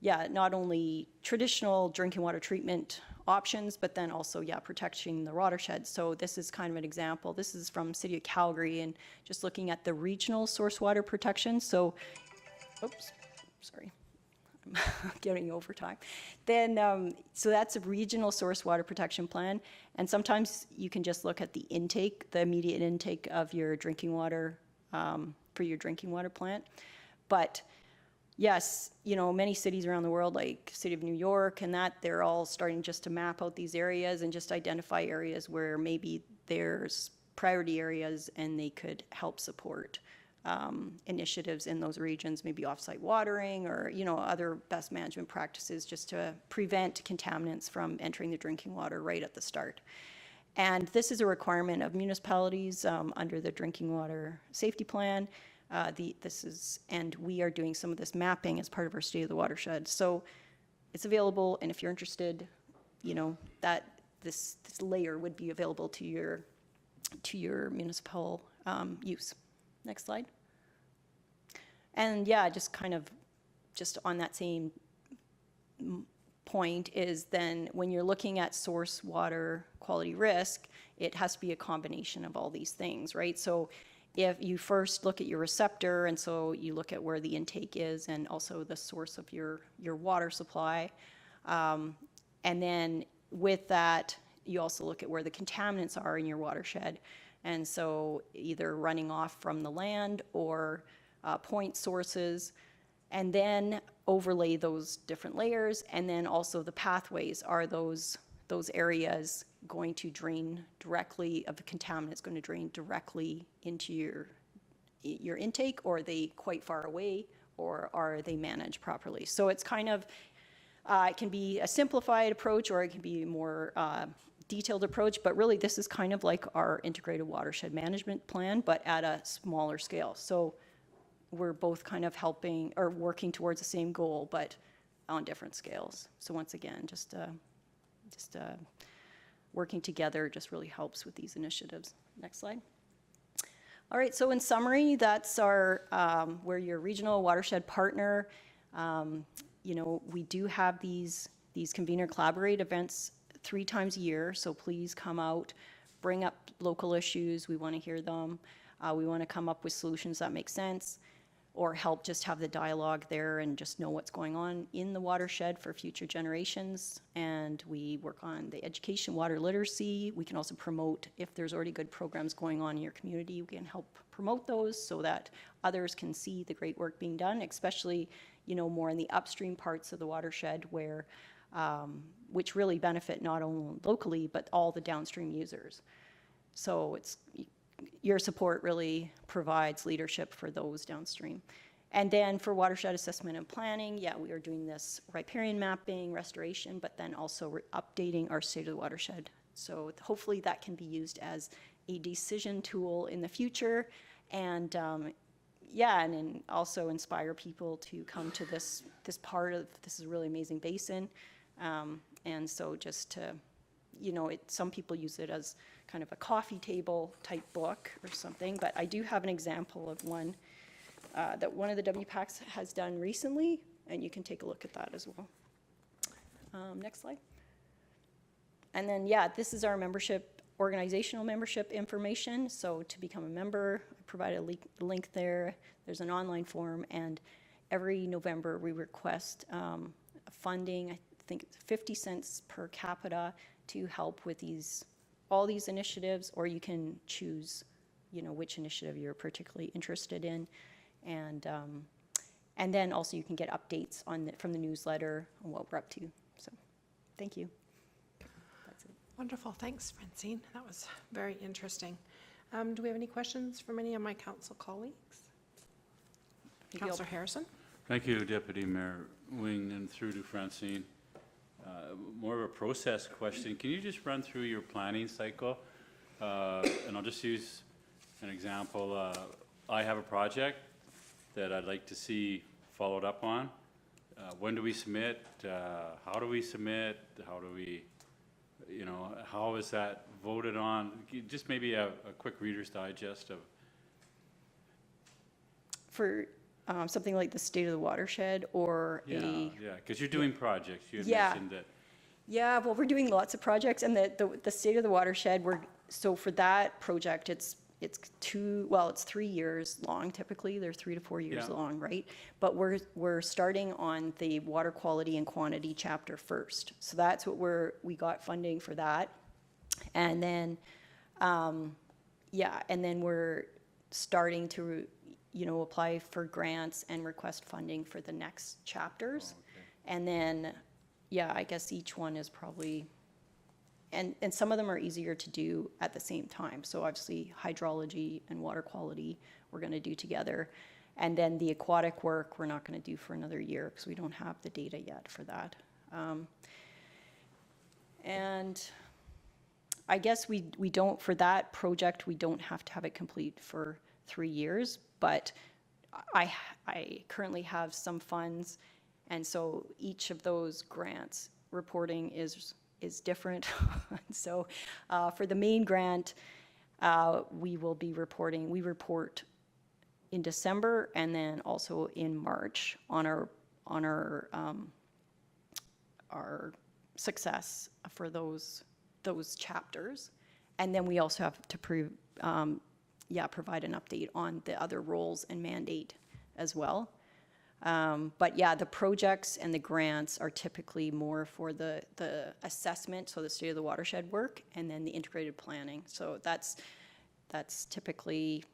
yeah, not only traditional drinking water treatment options, but then also, yeah, protecting the watershed. So this is kind of an example. This is from City of Calgary and just looking at the regional source water protection. So, oops, sorry. I'm getting overtime. Then, so that's a regional source water protection plan. And sometimes you can just look at the intake, the immediate intake of your drinking water, for your drinking water plant. But yes, you know, many cities around the world, like City of New York and that, they're all starting just to map out these areas and just identify areas where maybe there's priority areas and they could help support initiatives in those regions, maybe offsite watering or, you know, other best management practices just to prevent contaminants from entering the drinking water right at the start. And this is a requirement of municipalities under the Drinking Water Safety Plan. And we are doing some of this mapping as part of our State of the Watershed. So it's available, and if you're interested, you know, that this layer would be available to your municipal use. Next slide. And yeah, just kind of just on that same point is then when you're looking at source water quality risk, it has to be a combination of all these things, right? So if you first look at your receptor, and so you look at where the intake is and also the source of your water supply, and then with that, you also look at where the contaminants are in your watershed. And so either running off from the land or point sources, and then overlay those different layers. And then also the pathways, are those areas going to drain directly, of the contaminants going to drain directly into your intake, or are they quite far away, or are they managed properly? So it's kind of, it can be a simplified approach, or it can be more detailed approach, but really this is kind of like our integrated watershed management plan, but at a smaller scale. So we're both kind of helping or working towards the same goal, but on different scales. So once again, just working together just really helps with these initiatives. Next slide. All right, so in summary, that's our, we're your regional watershed partner. You know, we do have these convener collaborate events 3 times a year, so please come out, bring up local issues. We want to hear them. We want to come up with solutions that make sense, or help just have the dialogue there and just know what's going on in the watershed for future generations. And we work on the education, water literacy. We can also promote, if there's already good programs going on in your community, we can help promote those so that others can see the great work being done, especially, you know, more in the upstream parts of the watershed where, which really benefit not only locally, but all the downstream users. So it's, your support really provides leadership for those downstream. And then for watershed assessment and planning, yeah, we are doing this riparian mapping, restoration, but then also updating our state of the watershed. So hopefully that can be used as a decision tool in the future. And yeah, and then also inspire people to come to this part of, this is a really amazing basin. And so just to, you know, some people use it as kind of a coffee table type book or something, but I do have an example of one that one of the WPACs has done recently, and you can take a look at that as well. Next slide. And then, yeah, this is our membership organizational membership information. So to become a member, I provide a link there. There's an online form, and every November we request funding. I think it's 50 cents per capita to help with all these initiatives, or you can choose, which initiative you're particularly interested in, and then also you can get updates from the newsletter on what we're up to. So, thank you. That's it. Wonderful, thanks, Francine. That was very interesting. Do we have any questions from any of my council colleagues? Councillor Harrison? Thank you, Deputy Mayor Wing, and through to Francine. More of a process question. Can you just run through your planning cycle? And I'll just use an example. I have a project that I'd like to see followed up on. When do we submit? How do we submit? How do we, how is that voted on? Just maybe a quick Reader's Digest of. For something like the State of the Watershed, or Yeah, because you're doing projects. You had Yeah. mentioned that. Yeah, well, we're doing lots of projects, and the State of the Watershed, so for that project, it's 3 years long. Typically, they're 3 to 4 years Yeah. long, right? But we're starting on the water quality and quantity chapter first. So that's what we got funding for that, and then, and then we're starting to, apply for grants and request funding for the next chapters, and then, I guess each one is probably. And some of them are easier to do at the same time. So obviously hydrology and water quality we're going to do together. And then the aquatic work we're not going to do for another year because we don't have the data yet for that. And I guess we don't, for that project, we don't have to have it complete for 3 years, but I currently have some funds, and so each of those grants reporting is different. So for the main grant, we will be reporting, we report in December and then also in March on our success for those chapters. And then we also have to provide an update on the other roles and mandate as well. But the projects and the grants are typically more for the assessment, so the State of the Watershed work, and then the integrated planning. So that's typically,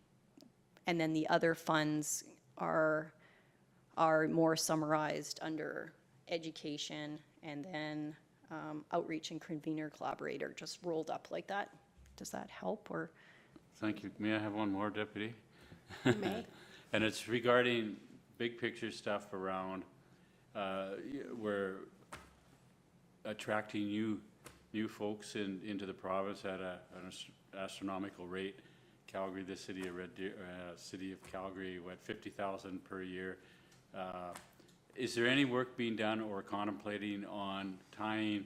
and then the other funds are more summarized under education, and then outreach and convener collaborator, just rolled up like that. Does that help, or? Thank you. May I have one more, Deputy? You may. And it's regarding big picture stuff around we're attracting new folks into the province at an astronomical rate. Calgary, the city of Red Deer, city of Calgary, 50,000 per year. Is there any work being done or contemplating on tying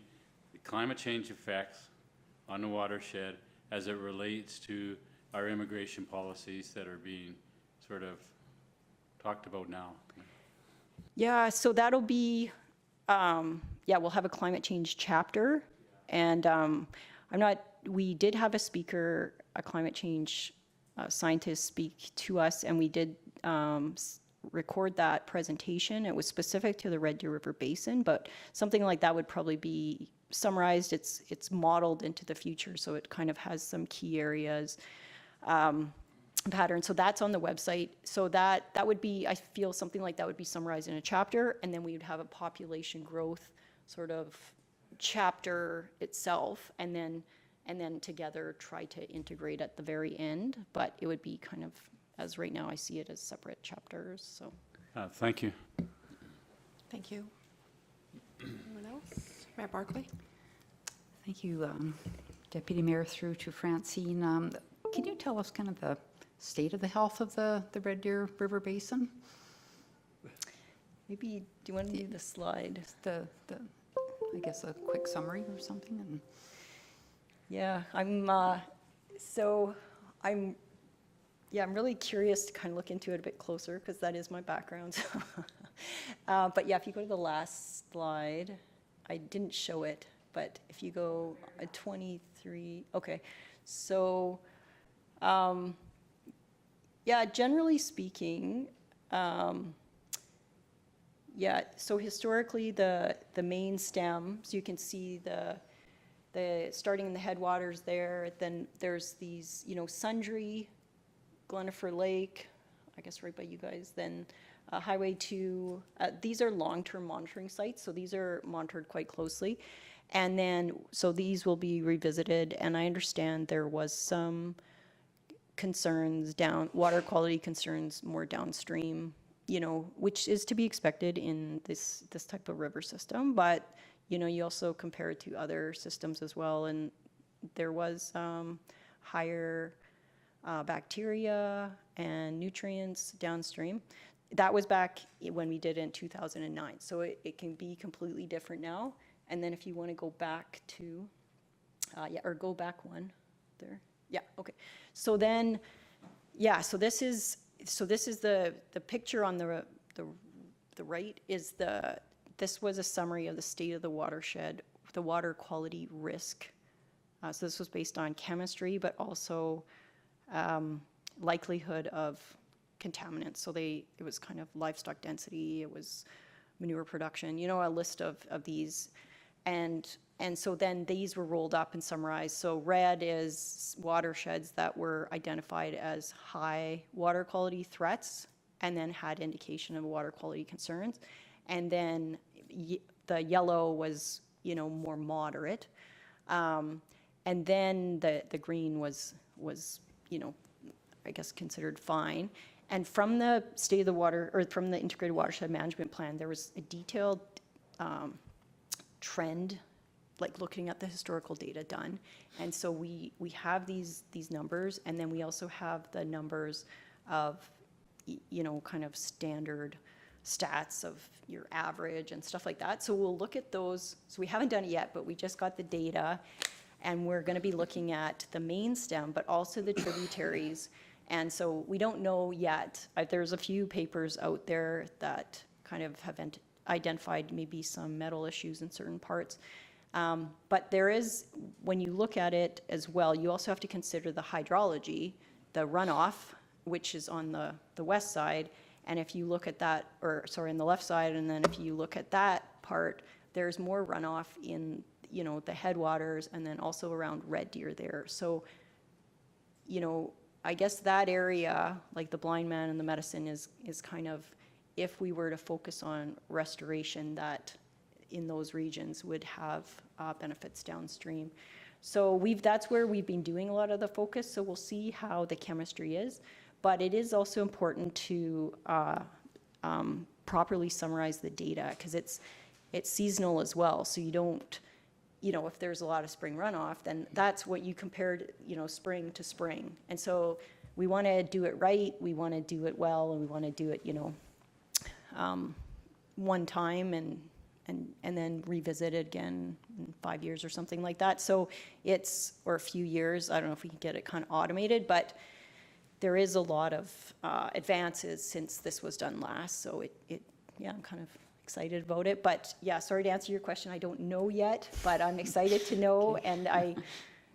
the climate change effects on the watershed as it relates to our immigration policies that are being sort of talked about now? Yeah, so that'll be, we'll have a climate change chapter, and we did have a speaker, a climate change scientist speak to us, and we did record that presentation. It was specific to the Red Deer River Basin, but something like that would probably be summarized. It's modeled into the future, so it kind of has some key areas, pattern. So that's on the website. So that would be, I feel something like that would be summarized in a chapter, and then we would have a population growth sort of chapter itself, and then together try to integrate at the very end. But it would be kind of, as right now I see it, as separate chapters. So thank you. Thank you. Anyone else? Mayor Barclay? Thank you, Deputy Mayor, through to Francine. Can you tell us kind of the state of the health of the Red Deer River Basin? maybe, do you want to do the slide? I guess a quick summary or something. And Yeah, I'm really curious to kind of look into it a bit closer because that is my background. But yeah, if you go to the last slide, I didn't show it but if you go 23, okay. So, yeah, generally speaking, yeah, so historically, the main stem, so you can see the starting in the headwaters there, then there's these, you know, Sundry, Glenifer Lake, I guess right by you guys, then Highway 2. These are long-term monitoring sites, so these are monitored quite closely. And then, so these will be revisited, and I understand there was some concerns water quality concerns more downstream, you know, which is to be expected in this type of river system. But, you know, you also compare it to other systems as well, and there was higher bacteria and nutrients downstream. That was back when we did it in 2009. So it can be completely different now. And then if you want to go back to, yeah, or go back one there. Yeah, okay. So then, yeah, so this is the picture on the right is this was a summary of the state of the watershed, the water quality risk. So this was based on chemistry, but also likelihood of contaminants. So it was kind of livestock density, it was manure production, you know, a list of these. And so then these were rolled up and summarized. So red is watersheds that were identified as high water quality threats and then had indication of water quality concerns. And then the yellow was, you know, more moderate. And then the green was, you know, I guess considered fine. And from the state of the water, or from the integrated watershed management plan, there was a detailed trend, like looking at the historical data done. And so we have these numbers, and then we also have the numbers of, you know, kind of standard stats of your average and stuff like that. So we'll look at those. So we haven't done it yet, but we just got the data, and we're going to be looking at the main stem, but also the tributaries. And so we don't know yet. There's a few papers out there that kind of have identified maybe some metal issues in certain parts. But there is, when you look at it as well, you also have to consider the hydrology, the runoff, which is on the west side. And if you look at that, or sorry, on the left side, and then if you look at that part, there's more runoff in, you know, the headwaters, and then also around Red Deer there. So, you know, I guess that area, like the Blind Man and the Medicine, is kind of, if we were to focus on restoration, that in those regions would have benefits downstream. So that's where we've been doing a lot of the focus. So we'll see how the chemistry is, but it is also important to properly summarize the data, because it's seasonal as well. So you don't, you know, if there's a lot of spring runoff, then that's what you compared, you know, spring to spring. And so we want to do it right, we want to do it well, and we want to do it, you know, one time and then revisit it again in 5 years or something like that. So or a few years, I don't know if we can get it kind of automated, but there is a lot of advances since this was done last. So yeah, I'm kind of excited about it. But yeah, sorry to answer your question, I don't know yet, but I'm excited to know. And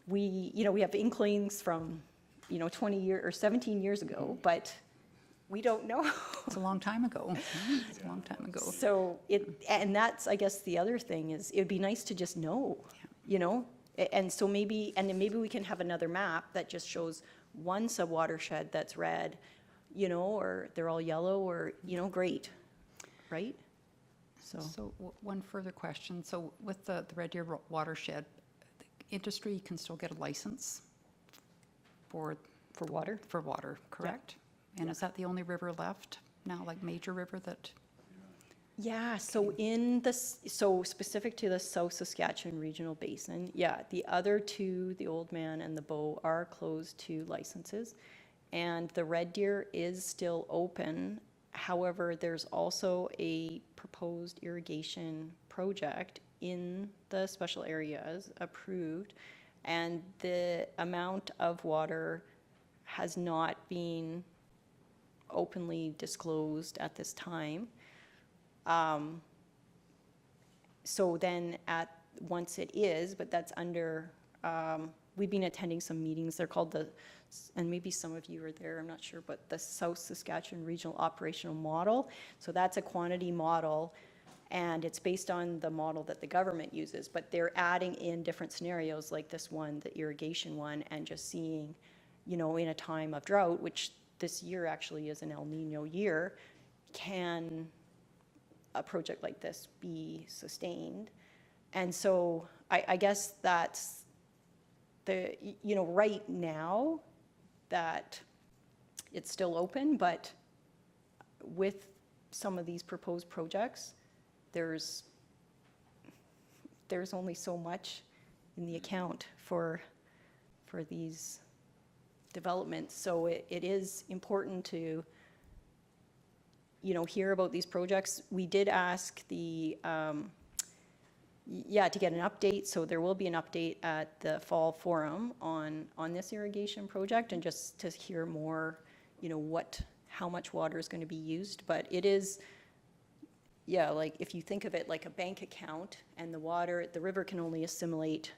we have inklings from, you know, 20 years or 17 years ago, but we don't know. It's a long time ago. It's a long time ago. So and that's, I guess, the other thing is, it would be nice to just know, you know, and so maybe we can have another map that just shows one sub-watershed that's red, you know, or they're all yellow, or, you know, great, right? So one further question. So with the Red Deer watershed, the industry can still get a license for water? For water, correct? And is that the only river left now, like major river that? Yeah, so so specific to the South Saskatchewan Regional Basin, yeah, the other two, the Old Man and the Bow, are closed to licenses. And the Red Deer is still open. However, there's also a proposed irrigation project in the special areas approved, and the amount of water has not been openly disclosed at this time. So then once it is, but that's under, we've been attending some meetings. They're called and maybe some of you are there, I'm not sure, but the South Saskatchewan Regional Operational Model. So that's a quantity model, and it's based on the model that the government uses, but they're adding in different scenarios like this one, the irrigation one, and just seeing, in a time of drought, which this year actually is an El Nino year, can a project like this be sustained? And so I guess that's right now that it's still open, but with some of these proposed projects, there's only so much in the account for these developments. So it is important to, hear about these projects. We did ask to get an update. So there will be an update at the fall forum on this irrigation project, and just to hear more, how much water is going to be used. But it is, like if you think of it like a bank account, and the river can only assimilate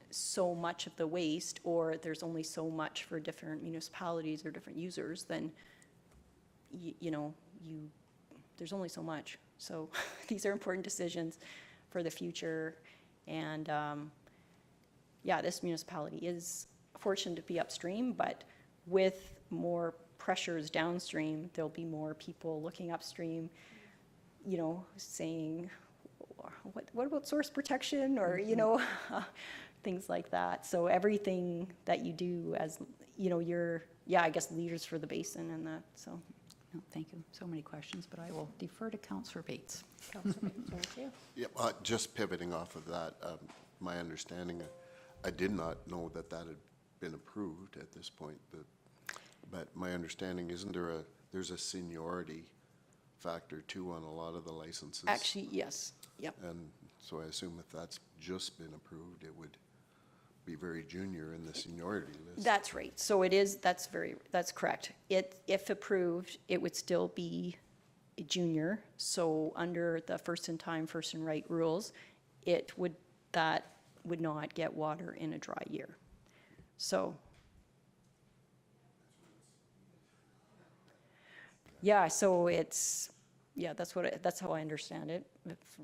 so much of the waste, or there's only so much for different municipalities or different users, then there's only so much. So these are important decisions for the future. And this municipality is fortunate to be upstream, but with more pressures downstream, there'll be more people looking upstream, saying, what about source protection, or, things like that. So everything that you do as, you're, I guess, leaders for the basin and that, so. No, thank you. So many questions, but I will defer to Councillor Bates. Councillor Bates, over to you. Yeah, just pivoting off of that, my understanding, I did not know that had been approved at this point, but my understanding, there's a seniority factor too on a lot of the licenses? Actually, yes, yep. And so I assume if that's just been approved, it would be very junior in the seniority list. That's right. So it is, that's correct. If approved, it would still be a junior. So under the first in time, first in right rules, that would not get water in a dry year. So, so it's, that's how I understand it.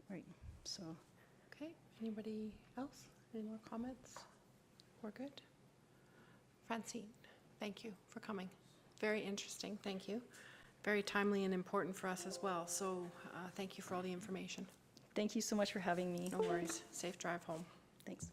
Right. So. Okay, anybody else? Any more comments? We're good? Francine, thank you for coming. Very interesting, thank you. Very timely and important for us as well, so thank you for all the information. Thank you so much for having me. No worries. Safe drive home. Thanks.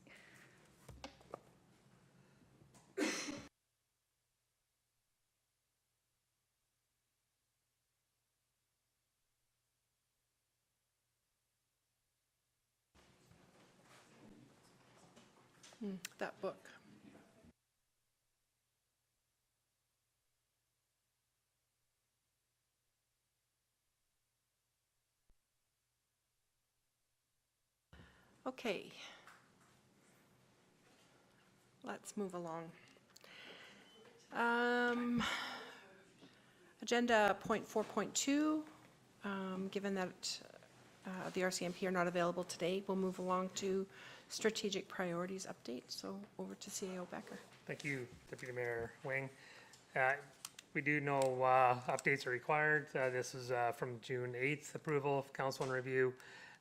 That book. Okay. Let's move along. Agenda point 4.2, given that the RCMP are not available today, we'll move along to strategic priorities update. So over to CAO Becker. Thank you, Deputy Mayor Wing. We do know updates are required. This is from June 8th, approval of council and review.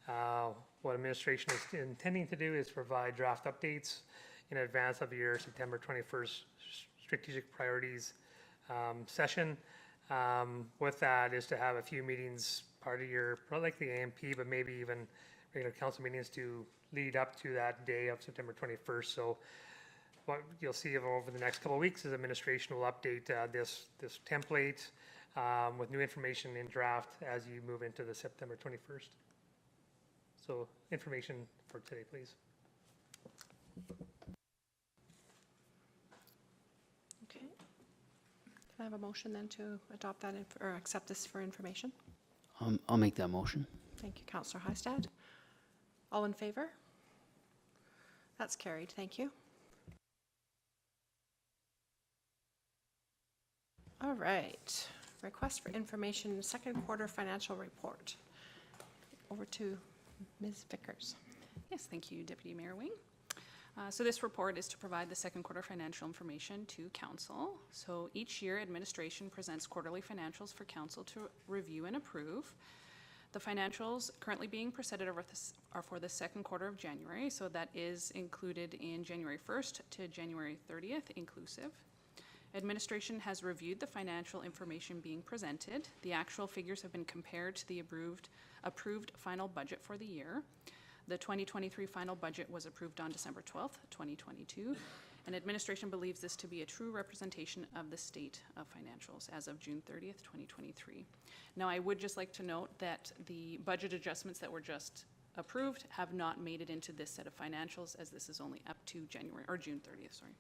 What administration is intending to do is provide draft updates in advance of your September 21st strategic priorities session. With that is to have a few meetings, part of your, probably like the AMP, but maybe even regular council meetings to lead up to that day of September 21st. So what you'll see over the next couple of weeks is administration will update this template with new information in draft as you move into the September 21st. So information for today, please. Okay. Can I have a motion then to adopt that or accept this for information? I'll make that motion. Thank you, Councillor Heistad. All in favor? That's carried. Thank you. All right. Request for information, second quarter financial report. Over to Ms. Vickers. Yes, thank you, Deputy Mayor Wing. So this report is to provide the second quarter financial information to council. So each year, administration presents quarterly financials for council to review and approve. The financials currently being presented are for the second quarter of January, so that is included in January 1st to January 30th inclusive. Administration has reviewed the financial information being presented. The actual figures have been compared to the approved final budget for the year. The 2023 final budget was approved on December 12th, 2022, and administration believes this to be a true representation of the state of financials as of June 30th, 2023. Now, I would just like to note that the budget adjustments that were just approved have not made it into this set of financials, as this is only up to June 30th, sorry.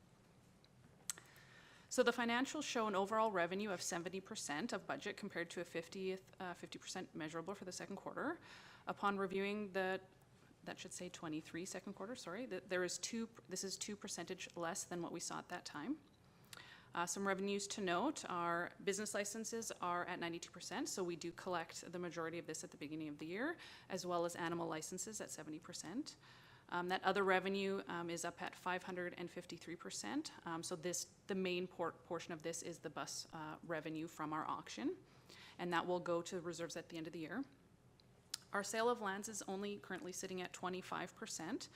So the financials show an overall revenue of 70% of budget compared to a 50% measurable for the second quarter. Upon reviewing that should say 23 second quarter, sorry, this is 2% less than what we saw at that time. Some revenues to note are business licenses are at 92%, so we do collect the majority of this at the beginning of the year, as well as animal licenses at 70%. That other revenue is up at 553%. So the main portion of this is the bus revenue from our auction, and that will go to reserves at the end of the year. Our sale of lands is only currently sitting at 25%.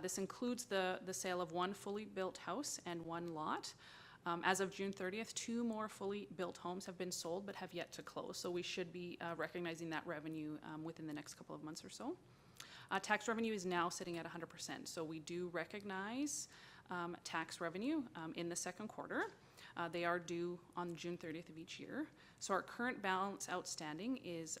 This includes the sale of one fully built house and one lot. As of June 30th, 2 more fully built homes have been sold but have yet to close. So we should be recognizing that revenue within the next couple of months or so. Tax revenue is now sitting at 100%. So we do recognize tax revenue in the second quarter. They are due on June 30th of each year. So our current balance outstanding is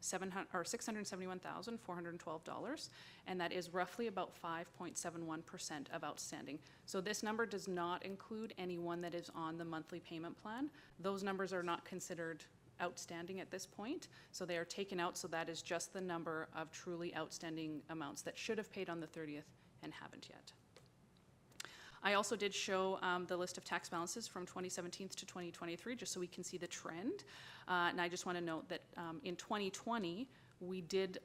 $671,412, and that is roughly about 5.71% of outstanding. So this number does not include anyone that is on the monthly payment plan. Those numbers are not considered outstanding at this point, so they are taken out, so that is just the number of truly outstanding amounts that should have paid on the 30th and haven't yet. I also did show the list of tax balances from 2017 to 2023, just so we can see the trend. And I just want to note that in 2020, we did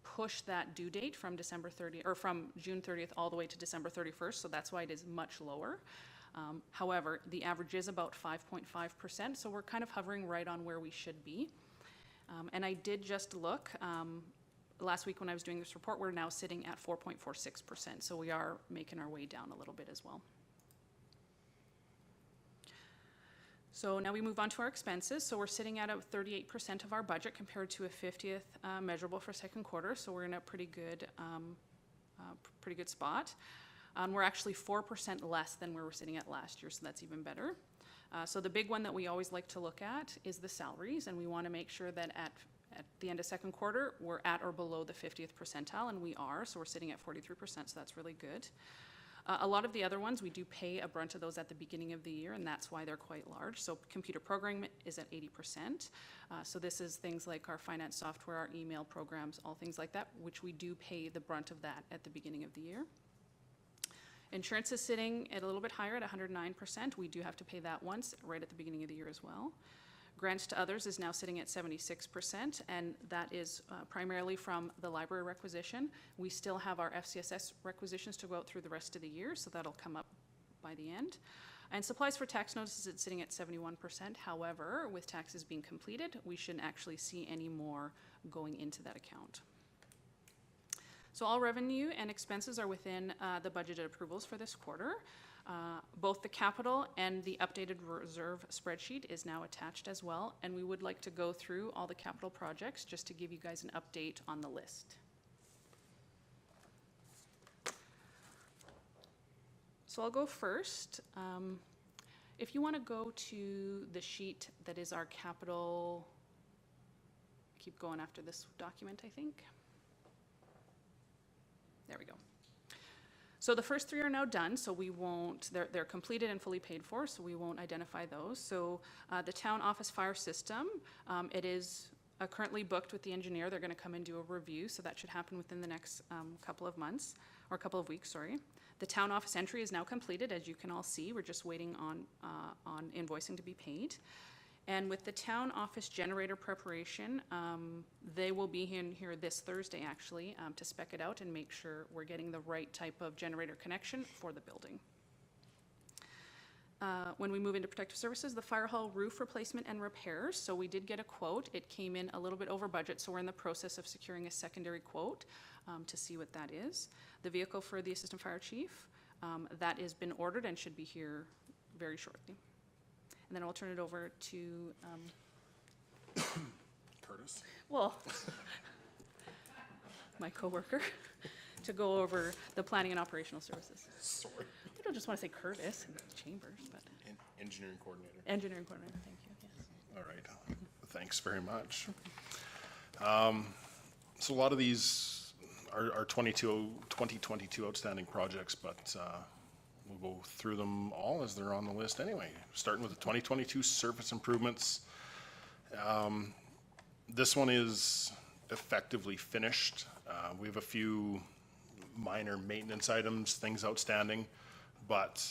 push that due date from June 30th all the way to December 31st, so that's why it is much lower. However, the average is about 5.5%, so we're kind of hovering right on where we should be. And I did just look. Last week when I was doing this report, we're now sitting at 4.46%, so we are making our way down a little bit as well. So now we move on to our expenses. So we're sitting at a 38% of our budget compared to a 50th measurable for second quarter, so we're in a pretty good spot. We're actually 4% less than where we're sitting at last year, so that's even better. So the big one that we always like to look at is the salaries, and we want to make sure that at the end of second quarter, we're at or below the 50th percentile, and we are, so we're sitting at 43%, so that's really good. A lot of the other ones, we do pay a brunt of those at the beginning of the year, and that's why they're quite large. So computer programming is at 80%. So this is things like our finance software, our email programs, all things like that, which we do pay the brunt of that at the beginning of the year. Insurance is sitting at a little bit higher at 109%. We do have to pay that once right at the beginning of the year as well. Grants to others is now sitting at 76%, and that is primarily from the library requisition. We still have our FCSS requisitions to go out through the rest of the year, so that'll come up by the end. And supplies for tax notices, it's sitting at 71%. However, with taxes being completed, we shouldn't actually see any more going into that account. So all revenue and expenses are within the budgeted approvals for this quarter. Both the capital and the updated reserve spreadsheet is now attached as well, and we would like to go through all the capital projects just to give you guys an update on the list. So I'll go first. If you want to go to the sheet that is our capital, keep going after this document, I think. There we go. So the first 3 are now done, so we won't, they're completed and fully paid for, so we won't identify those. So the town office fire system, it is currently booked with the engineer. They're going to come and do a review, so that should happen within the next couple of months, or a couple of weeks, sorry. The town office entry is now completed, as you can all see. We're just waiting on invoicing to be paid. And with the town office generator preparation, they will be in here this Thursday, actually, to spec it out and make sure we're getting the right type of generator connection for the building. When we move into protective services, the fire hall roof replacement and repairs. So we did get a quote. It came in a little bit over budget, so we're in the process of securing a secondary quote to see what that is. The vehicle for the assistant fire chief, that has been ordered and should be here very shortly. And then I'll turn it over to Curtis? well, my coworker, to go over the planning and operational services. Sorry. I don't just want to say Curtis and Chambers, but Engineering coordinator. engineering coordinator, thank you, yes. All right. Thanks very much. So a lot of these are 2022 outstanding projects, but we'll go through them all as they're on the list anyway. Starting with the 2022 surface improvements. This one is effectively finished. We have a few minor maintenance items, things outstanding, but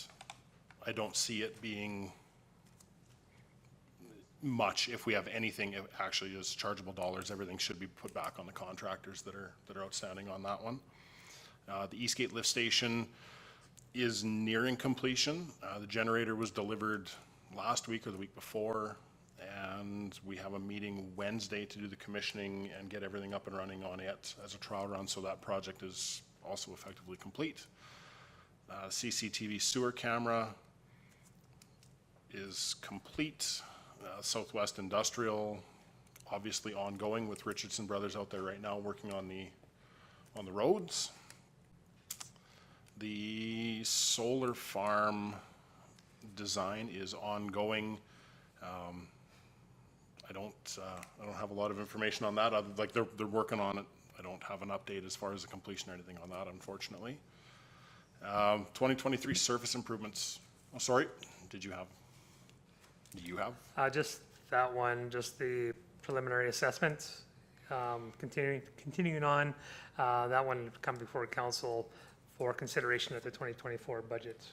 I don't see it being much. If we have anything, it actually is chargeable dollars. Everything should be put back on the contractors that are outstanding on that one. The Eastgate lift station is nearing completion. The generator was delivered last week or the week before, and we have a meeting Wednesday to do the commissioning and get everything up and running on it as a trial run, so that project is also effectively complete. CCTV sewer camera is complete. Southwest Industrial, obviously ongoing with Richardson Brothers out there right now working on the roads. The solar farm design is ongoing. I don't have a lot of information on that. Like they're working on it. I don't have an update as far as the completion or anything on that, unfortunately. 2023 surface improvements. Oh, sorry. Do you have? Just that one, just the preliminary assessment, continuing on. That one come before council for consideration at the 2024 budget.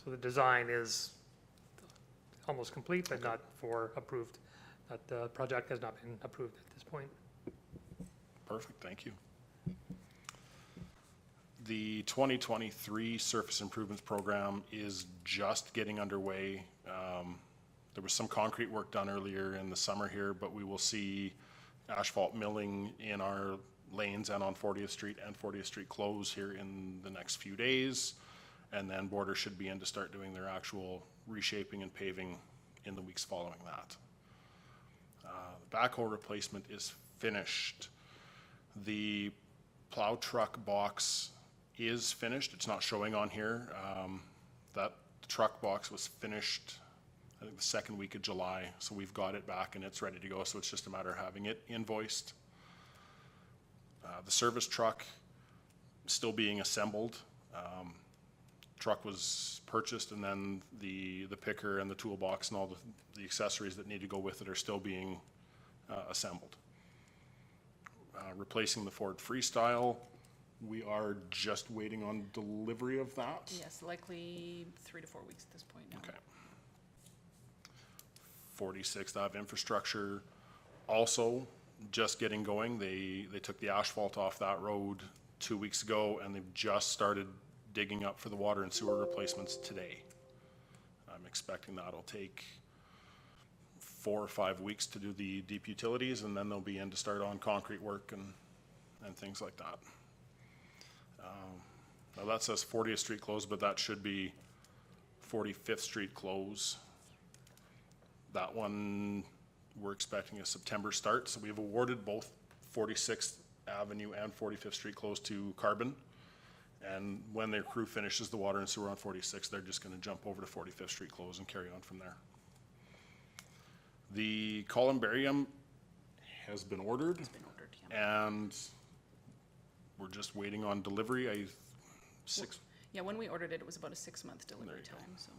So the design is almost complete, but not for approved. That the project has not been approved at this point. Perfect, thank you. The 2023 surface improvements program is just getting underway. There was some concrete work done earlier in the summer here, but we will see asphalt milling in our lanes and on 40th Street and 40th Street close here in the next few days. And then Border should be in to start doing their actual reshaping and paving in the weeks following that. The backhoe replacement is finished. The plow truck box is finished. It's not showing on here. That truck box was finished, I think, the second week of July. So we've got it back and it's ready to go. So it's just a matter of having it invoiced. The service truck still being assembled. Truck was purchased, and then the picker and the toolbox and all the accessories that need to go with it are still being assembled. Replacing the Ford Freestyle, we are just waiting on delivery of that. Yes, likely 3 to 4 weeks at this point now. Okay. 46th Ave infrastructure, also just getting going. They took the asphalt off that road 2 weeks ago, and they've just started digging up for the water and sewer replacements today. I'm expecting that'll take 4 or 5 weeks to do the deep utilities, and then they'll be in to start on concrete work and things like that. Now that says 40th Street close, but that should be 45th Street close. That one, we're expecting a September start, so we've awarded both 46th Avenue and 45th Street close to Carbon. And when their crew finishes the water and sewer on 46, they're just going to jump over to 45th Street close and carry on from there. The columbarium has been ordered. It's been ordered, yeah. And we're just waiting on delivery. Yeah, when we ordered it, it was about a 6-month delivery There you go. time, so.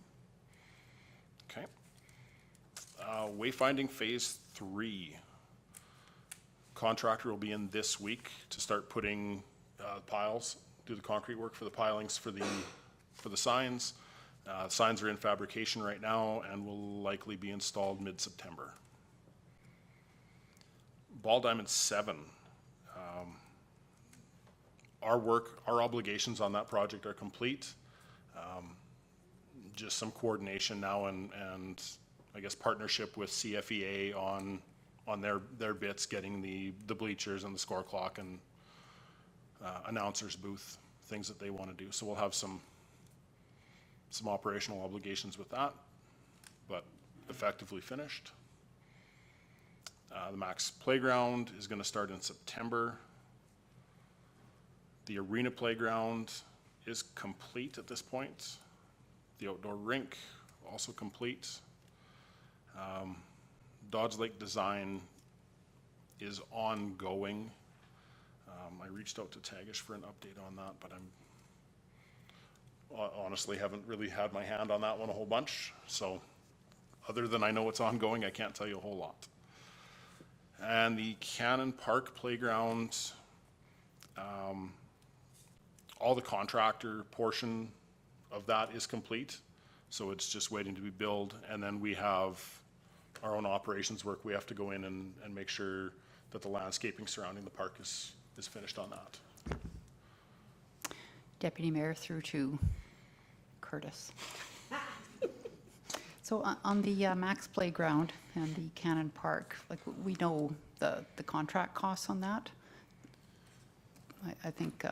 Okay. Wayfinding Phase 3. Contractor will be in this week to start putting piles, do the concrete work for the pilings for the signs. Signs are in fabrication right now and will likely be installed mid-September. Ball Diamond 7. Our obligations on that project are complete. Just some coordination now and I guess partnership with CFEA on their bits, getting the bleachers and the score clock and announcers booth, things that they want to do. So we'll have some operational obligations with that, but effectively finished. The Max Playground is going to start in September. The arena playground is complete at this point. The outdoor rink also complete. Dodge Lake design is ongoing. I reached out to Tagish for an update on that, but honestly haven't really had my hand on that one a whole bunch. So other than I know it's ongoing, I can't tell you a whole lot. And the Cannon Park playground, all the contractor portion of that is complete. So it's just waiting to be billed. And then we have our own operations work. We have to go in and make sure that the landscaping surrounding the park is finished on that. Deputy Mayor, through to Curtis. So on the Max Playground and the Cannon Park, like we know the contract costs on that. I think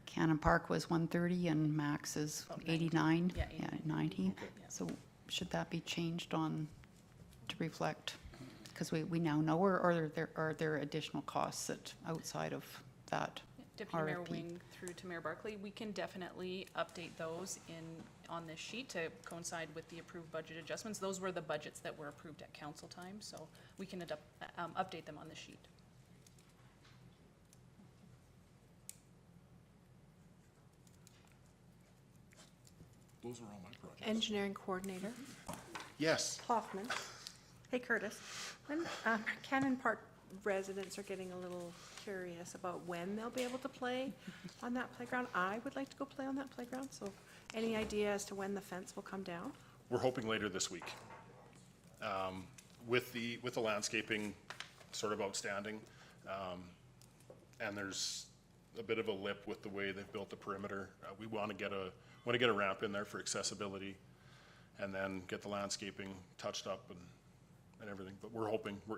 Cannon Park was 130 and Max is 89, Yeah, 90. So should that be changed on to reflect? Because we now know, or are there additional costs that outside of that? Deputy Mayor RFP. Wing through to Mayor Barclay, we can definitely update those on this sheet to coincide with the approved budget adjustments. Those were the budgets that were approved at council time, so we can update them on the sheet. Those are all my projects. Engineering coordinator, Yes. Hoffman. Hey Curtis, when Cannon Park residents are getting a little curious about when they'll be able to play on that playground. I would like to go play on that playground, so any idea as to when the fence will come down? We're hoping later this week. With the landscaping sort of outstanding, and there's a bit of a lip with the way they've built the perimeter. We want to get a ramp in there for accessibility, and then get the landscaping touched up and everything. But we're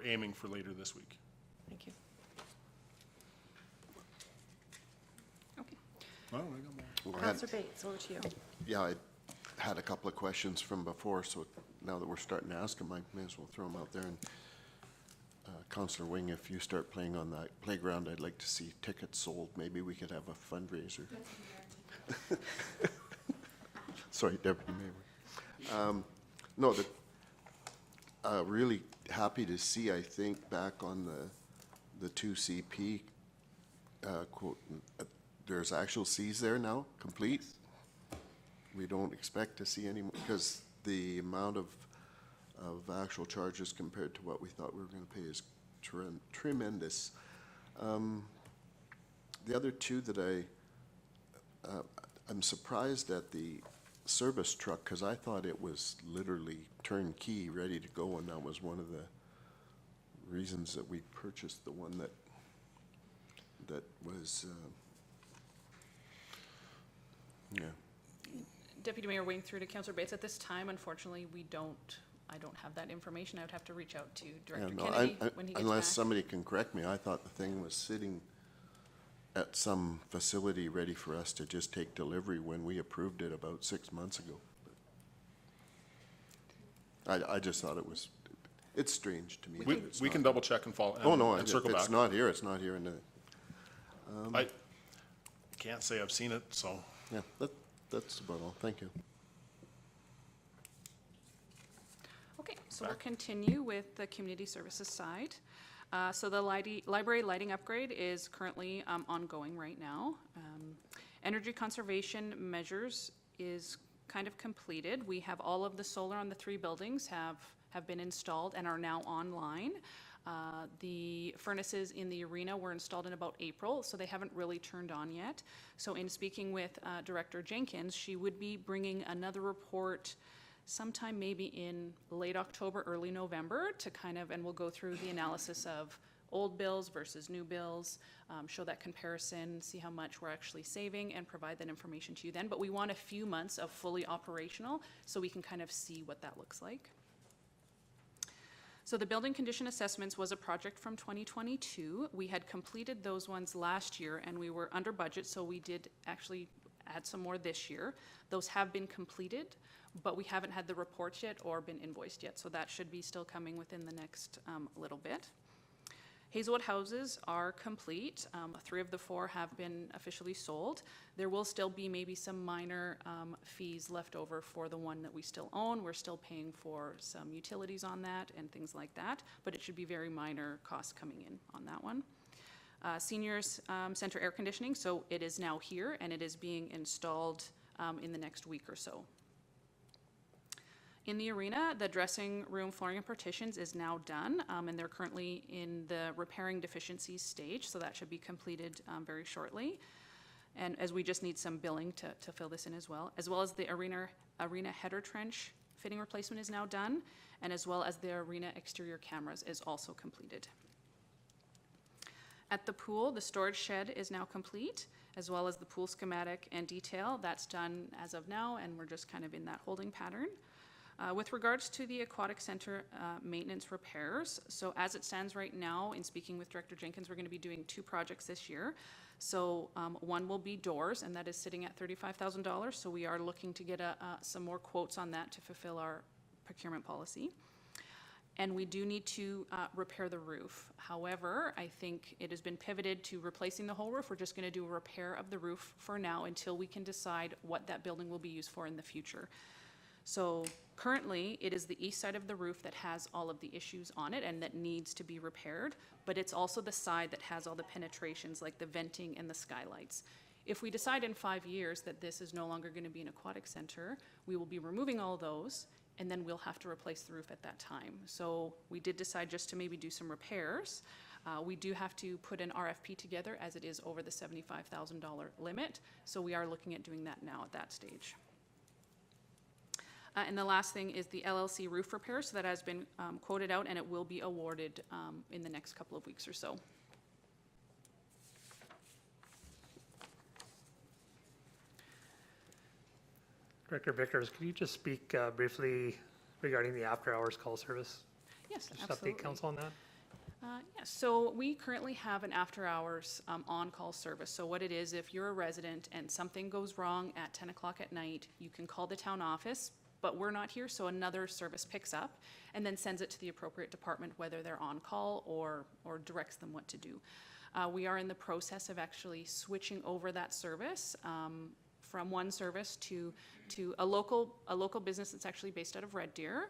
aiming for later this week. Thank you. Okay. Well, I got more. Councillor Bates, over to you. Yeah, I had a couple of questions from before, so now that we're starting to ask them, I may as well throw them out there. And Councillor Wing, if you start playing on that playground, I'd like to see tickets sold. Maybe we could have a fundraiser. Sorry, Deputy Mayor. No, really happy to see, I think, back on the 2CP quote, there's actual Cs there now, complete. We don't expect to see any more, because the amount of actual charges compared to what we thought we were going to pay is tremendous. The other two that I'm surprised at the service truck, because I thought it was literally turnkey, ready to go, and that was one of the reasons that we purchased the one that was, yeah. Deputy Mayor Wing through to Councillor Bates. At this time, unfortunately, I don't have that information. I would have to reach out to Director Yeah, no, Kennedy when he gets unless back. somebody can correct me, I thought the thing was sitting at some facility ready for us to just take delivery when we approved it about 6 months ago. I just thought it's strange to me. that it's We can not. double check and follow. Oh, no, and if circle it's back. not here, it's not here. And I can't say I've seen it, so. yeah, that's about all. Thank you. Okay, so we'll continue with the community services side. So the library lighting upgrade is currently ongoing right now. Energy conservation measures is kind of completed. We have all of the solar on the 3 buildings have been installed and are now online. The furnaces in the arena were installed in about April, so they haven't really turned on yet. So in speaking with Director Jenkins, she would be bringing another report sometime maybe in late October, early November to kind of, and we'll go through the analysis of old bills versus new bills, show that comparison, see how much we're actually saving, and provide that information to you then. But we want a few months of fully operational so we can kind of see what that looks like. So the building condition assessments was a project from 2022. We had completed those ones last year and we were under budget, so we did actually add some more this year. Those have been completed, but we haven't had the reports yet or been invoiced yet, so that should be still coming within the next little bit. Hazelwood houses are complete. 3 of the 4 have been officially sold. There will still be maybe some minor fees left over for the one that we still own. We're still paying for some utilities on that and things like that, but it should be very minor costs coming in on that one. Seniors Center air conditioning, so it is now here and it is being installed in the next week or so. In the arena, the dressing room flooring and partitions is now done, and they're currently in the repairing deficiencies stage, so that should be completed very shortly. And as we just need some billing to fill this in as well as the arena header trench fitting replacement is now done, and as well as the arena exterior cameras is also completed. At the pool, the storage shed is now complete, as well as the pool schematic and detail. That's done as of now, and we're just kind of in that holding pattern. With regards to the aquatic center maintenance repairs, so as it stands right now, in speaking with Director Jenkins, we're going to be doing 2 projects this year. So one will be doors, and that is sitting at $35,000. So we are looking to get some more quotes on that to fulfill our procurement policy. And we do need to repair the roof. However, I think it has been pivoted to replacing the whole roof. We're just going to do a repair of the roof for now until we can decide what that building will be used for in the future. So currently, it is the east side of the roof that has all of the issues on it and that needs to be repaired, but it's also the side that has all the penetrations like the venting and the skylights. If we decide in 5 years that this is no longer going to be an aquatic center, we will be removing all those and then we'll have to replace the roof at that time. So we did decide just to maybe do some repairs. We do have to put an RFP together as it is over the $75,000 limit, so we are looking at doing that now at that stage. And the last thing is the LLC roof repair, so that has been quoted out and it will be awarded in the next couple of weeks or so. Director Vickers, could you just speak briefly regarding the after-hours call service? Yes, Just absolutely. update council on that? Yes, so we currently have an after-hours on-call service. So what it is, if you're a resident and something goes wrong at 10 o'clock at night, you can call the town office, but we're not here, so another service picks up and then sends it to the appropriate department, whether they're on call or directs them what to do. We are in the process of actually switching over that service from one service to a local business that's actually based out of Red Deer.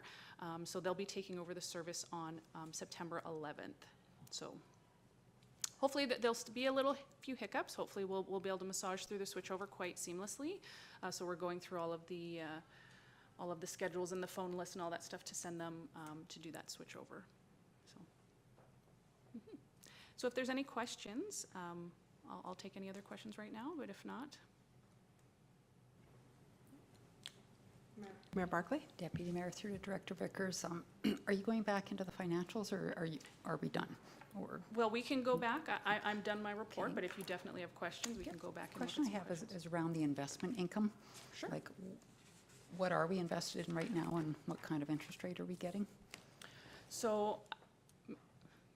So they'll be taking over the service on September 11th. So hopefully there'll be a few hiccups. Hopefully we'll be able to massage through the switchover quite seamlessly. So we're going through all of the schedules and the phone list and all that stuff to send them to do that switchover. So if there's any questions, I'll take any other questions right now, but if not. Mayor Barclay? Deputy Mayor through to Director Vickers. Are you going back into the financials or are we done? Or Well, we can go back. I'm done my report, Okay. but if you definitely have questions, we can go back and look at question I some have questions. is around the investment income. Sure. Like, what are we invested in right now and what kind of interest rate are we getting? So,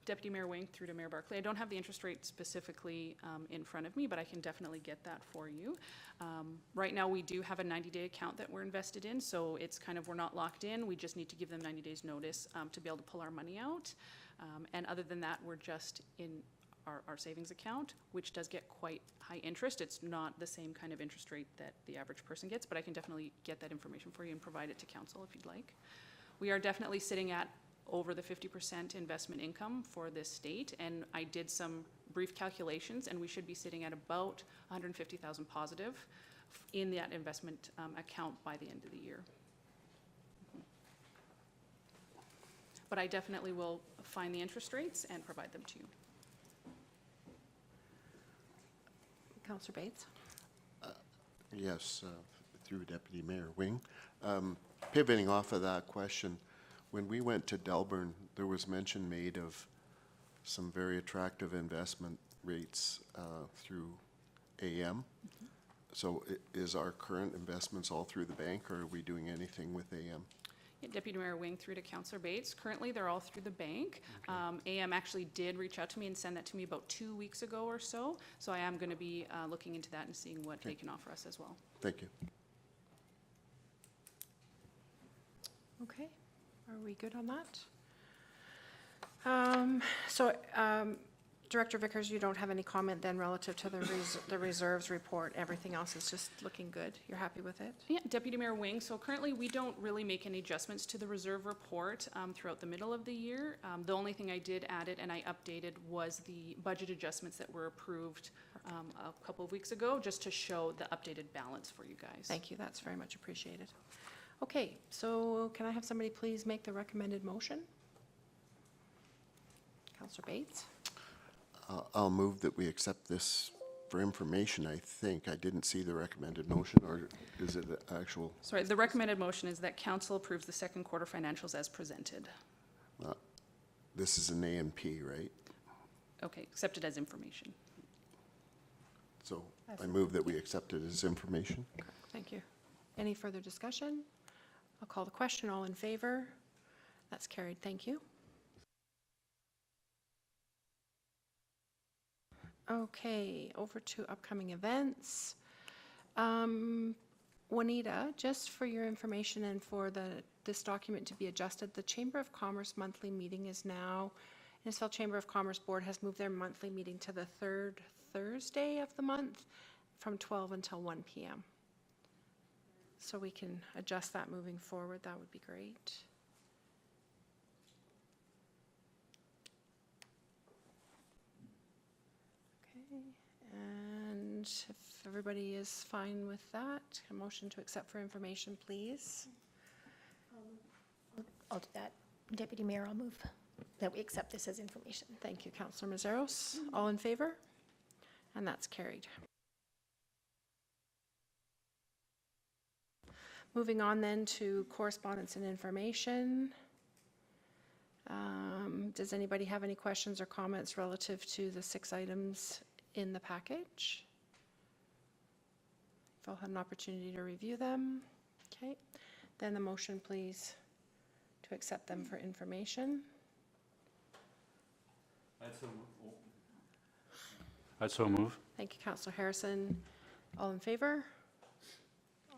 Deputy Mayor Wing through to Mayor Barclay, I don't have the interest rate specifically in front of me, but I can definitely get that for you. Right now, we do have a 90-day account that we're invested in, so it's kind of, we're not locked in. We just need to give them 90 days notice to be able to pull our money out. And other than that, we're just in our savings account, which does get quite high interest. It's not the same kind of interest rate that the average person gets, but I can definitely get that information for you and provide it to council if you'd like. We are definitely sitting at over the 50% investment income for this state, and I did some brief calculations, and we should be sitting at about 150,000 positive in that investment account by the end of the year. but I definitely will find the interest rates and provide them to you. Councillor Bates? Yes, through Deputy Mayor Wing. Pivoting off of that question, when we went to Delburn, there was mention made of some very attractive investment rates through AM. So is our current investments all through the bank, or are we doing anything with AM? Yeah, Deputy Mayor Wing through to Councillor Bates. Currently, they're all through the bank. AM actually did reach out to me and send that to me about 2 weeks ago or so. So I am going to be looking into that and seeing what they can offer us as well. Thank you. Okay, are we good on that? Director Vickers, you don't have any comment then relative to the reserves report? Everything else is just looking good? You're happy with it? Yeah, Deputy Mayor Wing. So currently, we don't really make any adjustments to the reserve report throughout the middle of the year. The only thing I did add it and I updated was the budget adjustments that were approved a couple of weeks ago, just to show the updated balance for you guys. Thank you, that's very much appreciated. Okay, so can I have somebody please make the recommended motion? Councillor Bates? I'll move that we accept this for information, I think. I didn't see the recommended motion, or is it an actual? Sorry, the recommended motion is that council approves the second quarter financials as presented. This is an A and P, right? Okay, accepted as information. So I move that we accept it as information. Thank you. Any further discussion? I'll call the question. All in favor? That's carried. Thank you. Okay, over to upcoming events. Juanita, just for your information and for this document to be adjusted, the Chamber of Commerce monthly meeting is now, Innisfail Chamber of Commerce Board has moved their monthly meeting to the third Thursday of the month from 12 until 1 p.m. So we can adjust that moving forward. That would be great. Okay, and if everybody is fine with that, a motion to accept for information, please. I'll do that. Deputy Mayor, I'll move that we accept this as information. Thank you, Councillor Messaros. All in favor? And that's carried. Moving on then to correspondence and information. Does anybody have any questions or comments relative to the 6 items in the package? You've all had an opportunity to review them. Okay, then the motion, please, to accept them for information. I'd so move. Thank you, Councillor Harrison. All in favor?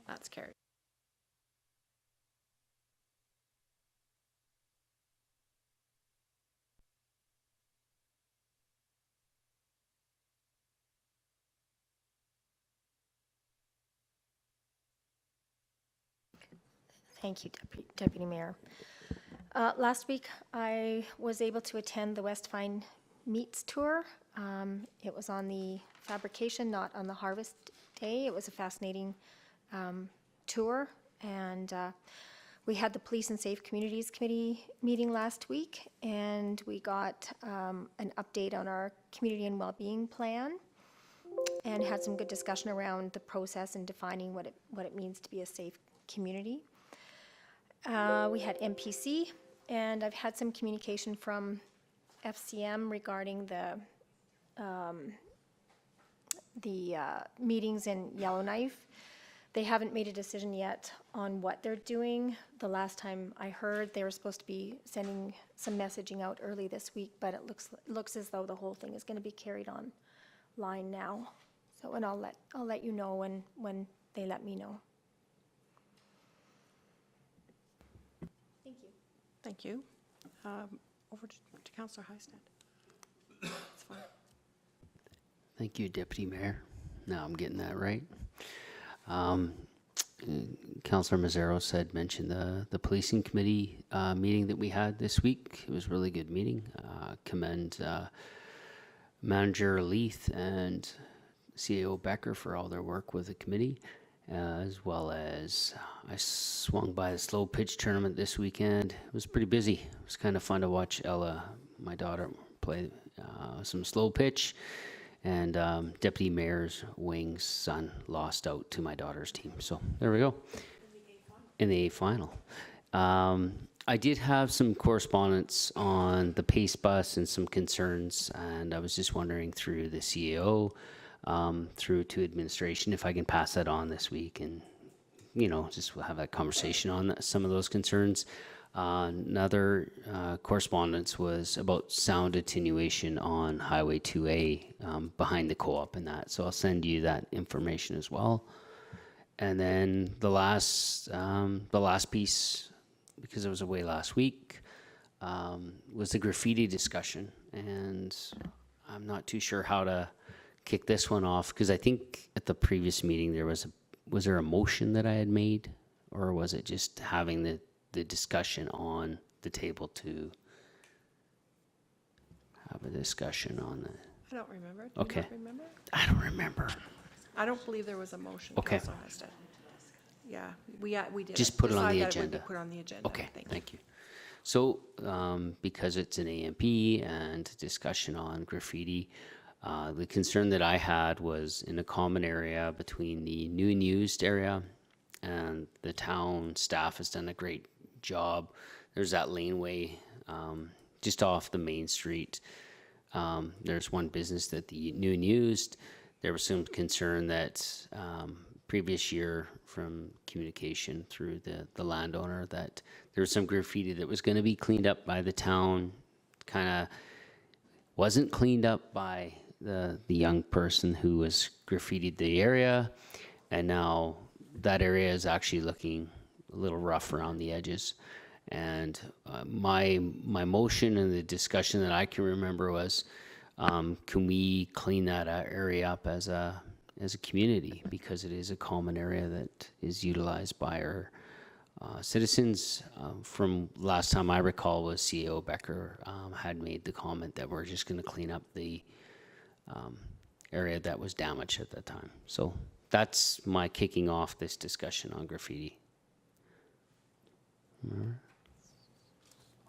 That's carried. Thank you, Deputy Mayor. Last week, I was able to attend the West Fine Meats Tour. It was on the fabrication, not on the harvest day. It was a fascinating tour, and we had the Police and Safe Communities Committee meeting last week, and we got an update on our community and well-being plan, and had some good discussion around the process and defining what it means to be a safe community. We had MPC, and I've had some communication from FCM regarding the meetings in Yellowknife. They haven't made a decision yet on what they're doing. The last time I heard, they were supposed to be sending some messaging out early this week, but it looks as though the whole thing is going to be carried online now. So, and I'll let you know when they let me know. Thank you. Thank you. Over to Councillor Heistad. That's fine. Thank you, Deputy Mayor. Now I'm getting that right. Councillor Messaros had mentioned the policing committee meeting that we had this week. It was a really good meeting. Commend Manager Leith and CAO Becker for all their work with the committee. as well as I swung by the slow pitch tournament this weekend. It was pretty busy. It was kind of fun to watch Ella, my daughter, play some slow pitch. And Deputy Mayor Wing's son lost out to my daughter's team. So there we go. In the A final. I did have some correspondence on the Pace bus and some concerns, and I was just wondering through the CEO, through to administration, if I can pass that on this week and, you know, just have that conversation on some of those concerns. Another correspondence was about sound attenuation on Highway 2A behind the co-op and that. So I'll send you that information as well. And then the last piece, because I was away last week, was the graffiti discussion. And I'm not too sure how to kick this one off, because I think at the previous meeting was there a motion that I had made, or was it just having the discussion on the table to have a discussion on it? I don't remember. Do Okay. you not remember? I don't remember. I don't believe there was a motion. Okay. Councillor Heistad. Yeah, we did. Just put it on the decide that it would agenda. be put on the agenda. Okay, thank you. So, because it's an AMP and discussion on graffiti, the concern that I had was in a common area between the new and used area, and the town staff has done a great job. There's that laneway just off the main street. There's one business that the new and used. There was some concern that previous year from communication through the landowner that there was some graffiti that was going to be cleaned up by the town, kind of wasn't cleaned up by the young person who was graffitied the area, and now that area is actually looking a little rough around the edges. And my motion and the discussion that I can remember was, can we clean that area up as a community, because it is a common area that is utilized by our citizens. From last time I recall was CEO Becker had made the comment that we're just going to clean up the area that was damaged at that time. So that's my kicking off this discussion on graffiti.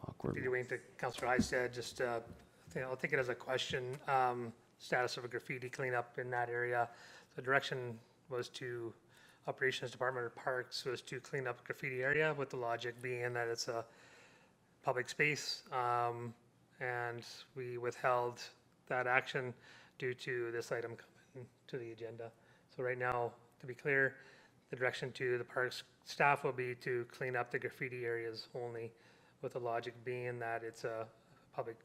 Awkward. Peter Wing to Councillor Heistad, just, I'll take it as a question, status of a graffiti cleanup in that area. The direction was to Operations Department of Parks was to clean up graffiti area, with the logic being that it's a public space, and we withheld that action due to this item coming to the agenda. So right now, to be clear, the direction to the parks staff will be to clean up the graffiti areas only, with the logic being that it's a public,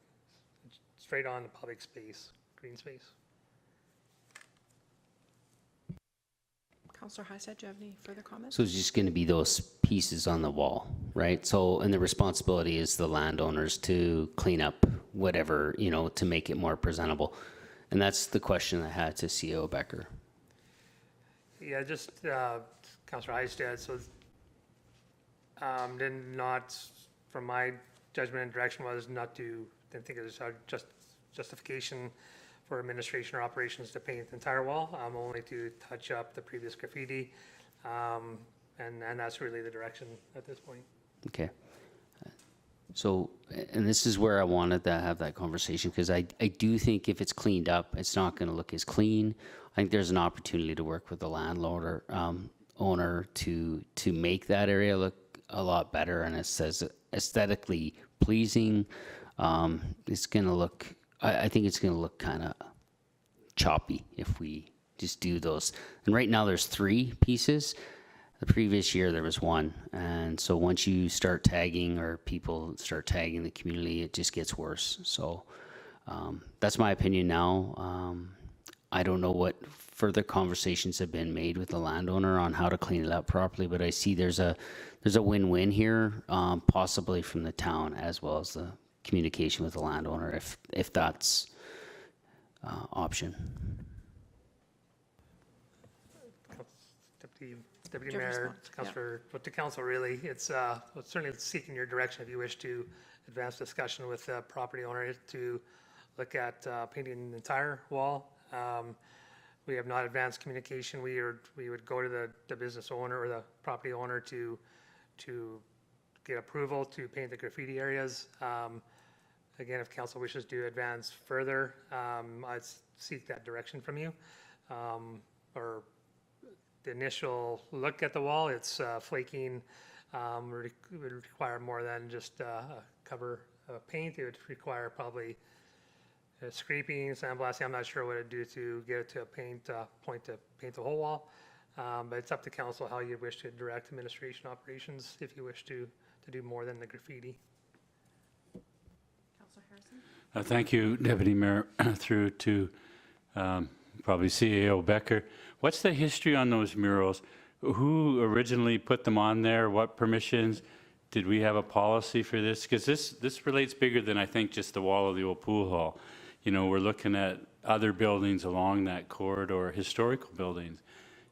straight on the public space, green space. Councillor Heistad, do you have any further comments? So it's just going to be those pieces on the wall, right? So, and the responsibility is the landowners to clean up whatever, you know, to make it more presentable. And that's the question I had to CEO Becker. Yeah, just Councillor Heistad, so then not, from my judgment and direction, was not to, didn't think it was justification for administration or operations to paint the entire wall, only to touch up the previous graffiti, and that's really the direction at this point. Okay. So, and this is where I wanted to have that conversation, because I do think if it's cleaned up, it's not going to look as clean. I think there's an opportunity to work with the landlord or owner to make that area look a lot better, and it says aesthetically pleasing. It's going to look, I think it's going to look kind of choppy if we just do those. And right now there's 3 pieces. The previous year there was 1. And so once you start tagging, or people start tagging the community, it just gets worse. So that's my opinion now. I don't know what further conversations have been made with the landowner on how to clean it up properly, but I see there's a win-win here, possibly from the town as well as the communication with the landowner, if that's option. Deputy Your Mayor, response, yeah. Councillor, but to council really, it's certainly seeking your direction if you wish to advance discussion with the property owner to look at painting the entire wall. we have not advanced communication. We would go to the business owner or the property owner to get approval to paint the graffiti areas. Again, if council wishes to advance further, I'd seek that direction from you. Or the initial look at the wall, it's flaking, would require more than just a cover of paint. It would require probably scraping, sandblasting. I'm not sure what it'd do to get it to a point to paint the whole wall. But it's up to council how you wish to direct administration operations if you wish to do more than the graffiti. Councillor Harrison? Thank you, Deputy Mayor, through to probably CAO Becker. What's the history on those murals? Who originally put them on there? What permissions? Did we have a policy for this? Because this relates bigger than I think just the wall of the old pool hall. You know, we're looking at other buildings along that corridor, historical buildings.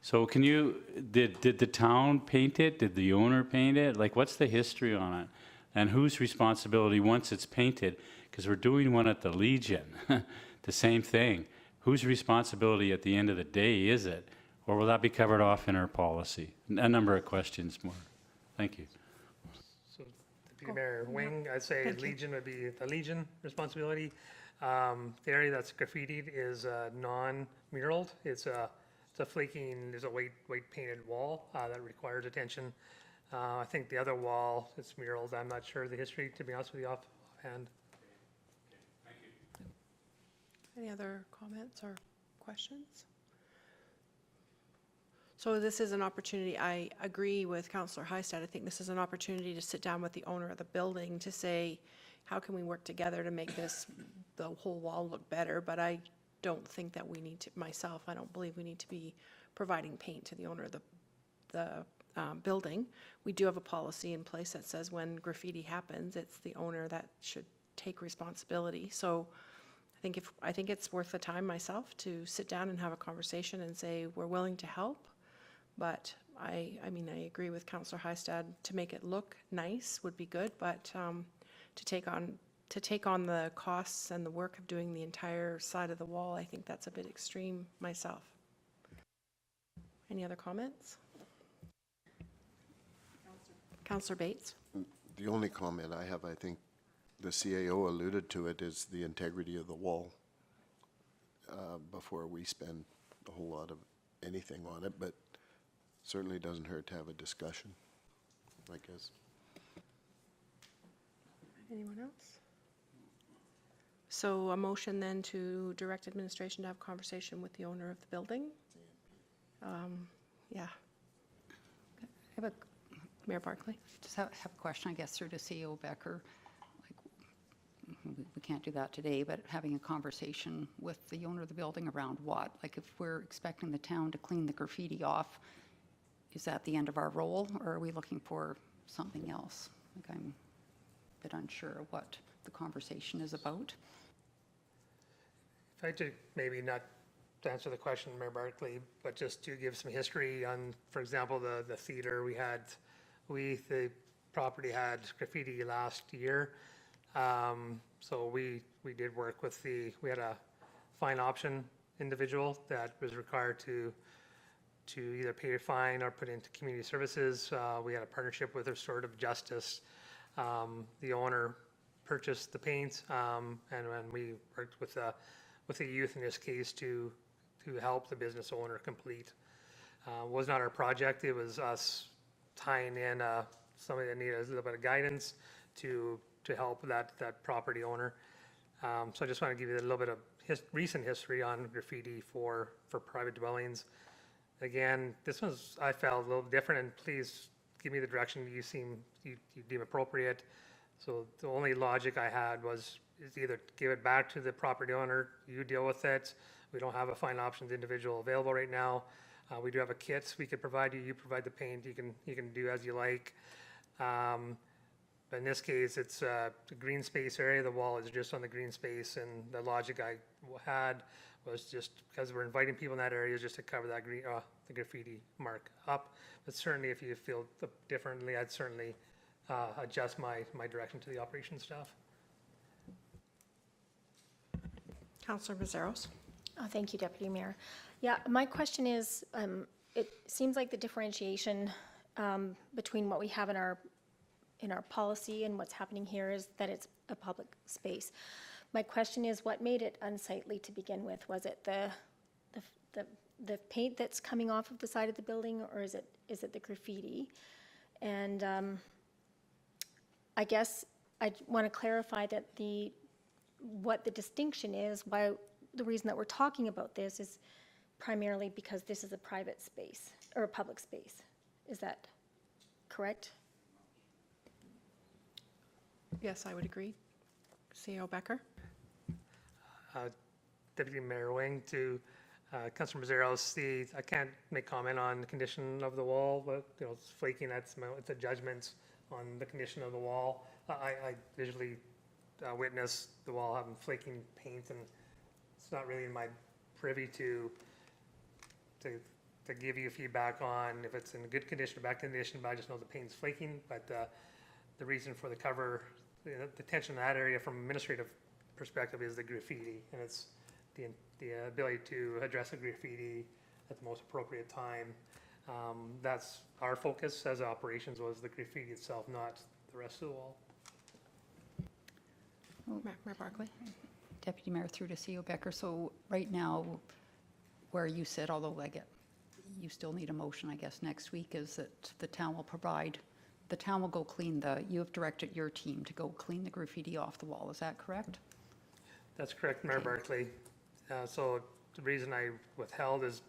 So can you, did the town paint it? Did the owner paint it? Like, what's the history on it? And whose responsibility once it's painted? Because we're doing one at the Legion, the same thing. Whose responsibility at the end of the day is it? Or will that be covered off in our policy? A number of questions more. Thank you. So Deputy Mayor Wing, I'd say Legion would be the Legion responsibility. The area that's graffitied is non-muraled. It's a flaking, there's a white painted wall that requires attention. I think the other wall, it's muraled. I'm not sure of the history, to be honest with you, offhand. Thank you. Any other comments or questions? So this is an opportunity, I agree with Councillor Heistad. I think this is an opportunity to sit down with the owner of the building to say, how can we work together to make the whole wall look better? But I don't think that we need to, myself, I don't believe we need to be providing paint to the owner of the building. We do have a policy in place that says when graffiti happens, it's the owner that should take responsibility. So I think it's worth the time myself to sit down and have a conversation and say, we're willing to help. But I mean, I agree with Councillor Heistad, to make it look nice would be good, but to take on the costs and the work of doing the entire side of the wall, I think that's a bit extreme myself. Any other comments? Councillor Bates? The only comment I have, I think the CAO alluded to it, is the integrity of the wall before we spend a whole lot of anything on it, but certainly doesn't hurt to have a discussion, I guess. Anyone else? So a motion then to direct administration to have a conversation with the owner of the building? Yeah. I have Mayor Barclay? just have a question, I guess, through to CEO Becker. Like, we can't do that today, but having a conversation with the owner of the building around what? Like, if we're expecting the town to clean the graffiti off, is that the end of our role, or are we looking for something else? Like, I'm a bit unsure of what the conversation is about. If I could maybe not to answer the question, Mayor Barclay, but just to give some history on, for example, the theater the property had graffiti last year. So we did work with we had a fine option individual that was required to either pay a fine or put into community services. We had a partnership with Restorative Justice. The owner purchased the paint, and when we worked with the youth in this case to help the business owner complete. Was not our project. It was us tying in somebody that needed a little bit of guidance to help that property owner. So I just want to give you a little bit of recent history on graffiti for private dwellings. Again, this one's, I felt, a little different, and please give me the direction you deem appropriate. So the only logic I had is either give it back to the property owner, you deal with it. We don't have a fine options individual available right now. We do have a kit we could provide you. You provide the paint. You can do as you like. But in this case, it's the green space area. The wall is just on the green space, and the logic I had was just because we're inviting people in that area, just to cover that the graffiti mark up. But certainly, if you feel differently, I'd certainly adjust my direction to the operations staff. Councillor Messaros? Oh, thank you, Deputy Mayor. Yeah, my question is, it seems like the differentiation between what we have in our policy and what's happening here is that it's a public space. My question is, what made it unsightly to begin with? Was it the paint that's coming off of the side of the building, or is it the graffiti? And I guess I want to clarify that what the distinction is, why the reason that we're talking about this is primarily because this is a private space or a public space. Is that correct? Yes, I would agree. CEO Becker? Deputy Mayor Wing, to Councillor Messaros, I can't make comment on the condition of the wall, but, you know, it's flaking, it's a judgment on the condition of the wall. I visually witnessed the wall having flaking paint, and it's not really in my privy to give you feedback on if it's in good condition or bad condition, but I just know the paint's flaking. But the reason for the cover, the tension in that area from an administrative perspective is the graffiti, and it's the ability to address the graffiti at the most appropriate time. That's our focus as operations, was the graffiti itself, not the rest of the wall. Mayor Barclay? Deputy Mayor, through to CEO Becker. So right now, where you sit, although you still need a motion, I guess, next week, is that the town will go clean you have directed your team to go clean the graffiti off the wall. Is that correct? That's correct, Mayor Barclay. So the reason I withheld is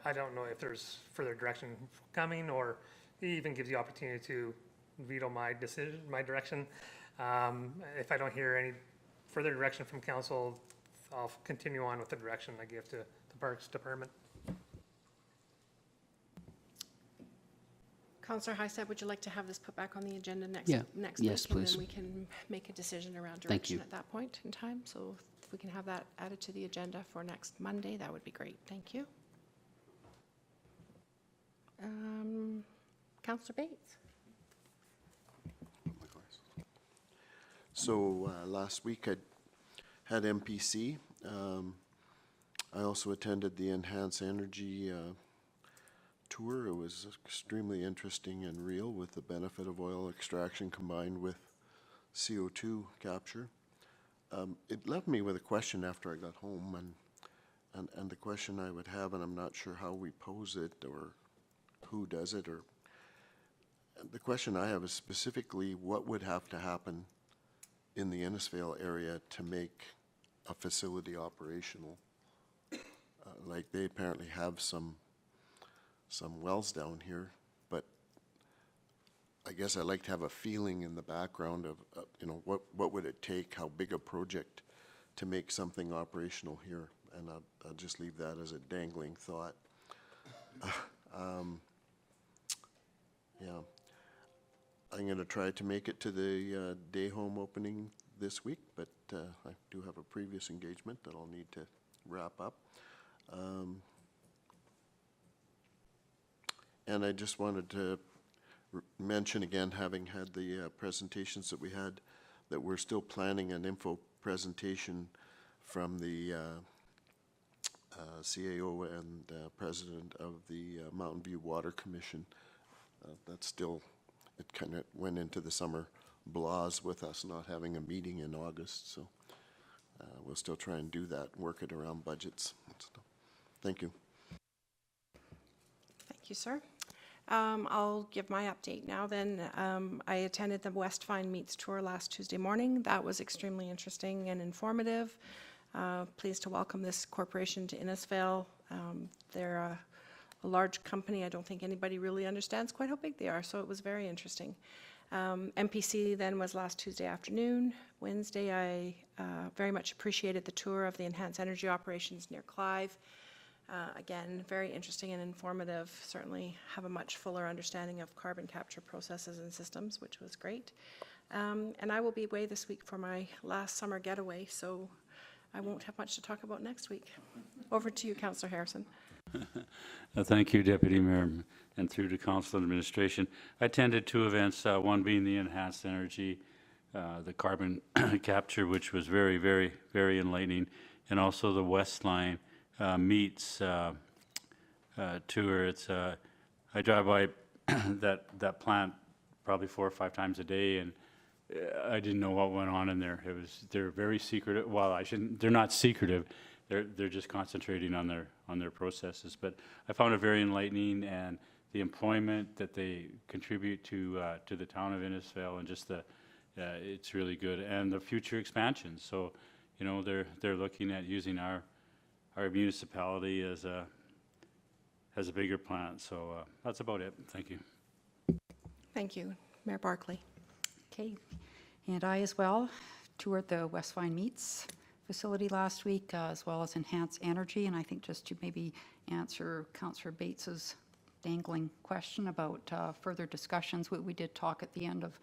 I don't know if there's further direction coming, or it even gives you opportunity to veto my decision, my direction. If I don't hear any further direction from council, I'll continue on with the direction I give to the Parks Department. Councillor Heistad, would you like to have this put back on the agenda next Yeah. week? Yes, please. And then we can make a decision around Thank direction you. at that point in time. So if we can have that added to the agenda for next Monday, that would be great. Thank you. Councillor Bates? So last week I had MPC. I also attended the Enhance Energy tour. It was extremely interesting and real, with the benefit of oil extraction combined with CO2 capture. It left me with a question after I got home, and the question I would have, and I'm not sure how we pose it or who does it, or the question I have is specifically what would have to happen in the Innisfail area to make a facility operational. Like, they apparently have some wells down here, but I guess I'd like to have a feeling in the background of, you know, what would it take, how big a project to make something operational here, and I'll just leave that as a dangling thought. Yeah. I'm going to try to make it to the day home opening this week, but I do have a previous engagement that I'll need to wrap up. And I just wanted to mention again, having had the presentations that we had, that we're still planning an info presentation from the CAO and President of the Mountain View Water Commission. That's still, it kind of went into the summer blahs with us not having a meeting in August, so we'll still try and do that, work it around budgets and stuff. Thank you. Thank you, sir. I'll give my update now then. I attended the West Fine Meats tour last Tuesday morning. That was extremely interesting and informative. Pleased to welcome this corporation to Innisfail. They're a large company. I don't think anybody really understands quite how big they are, so it was very interesting. MPC then was last Tuesday afternoon. Wednesday, I very much appreciated the tour of the Enhanced Energy Operations near Clive. Again, very interesting and informative. Certainly have a much fuller understanding of carbon capture processes and systems, which was great. And I will be away this week for my last summer getaway, so I won't have much to talk about next week. Over to you, Councillor Harrison. Thank you, Deputy Mayor, and through to Council and Administration. I attended two events, one being the Enhanced Energy, the carbon capture, which was very, very, very enlightening, and also the West Line meets tour. It's I drive by that plant probably 4 or 5 times a day, and I didn't know what went on in there. They're very secretive. Well, they're not secretive. They're just concentrating on their processes. But I found it very enlightening, and the employment that they contribute to the town of Innisfail, and just it's really good, and the future expansions. So, you know, they're looking at using our municipality as a bigger plant. So that's about it. Thank you. Thank you. Mayor Barclay. Okay, and I as well toured the West Vine Meats facility last week, as well as Enhance Energy, and I think just to maybe answer Councillor Bates's dangling question about further discussions, we did talk at the end of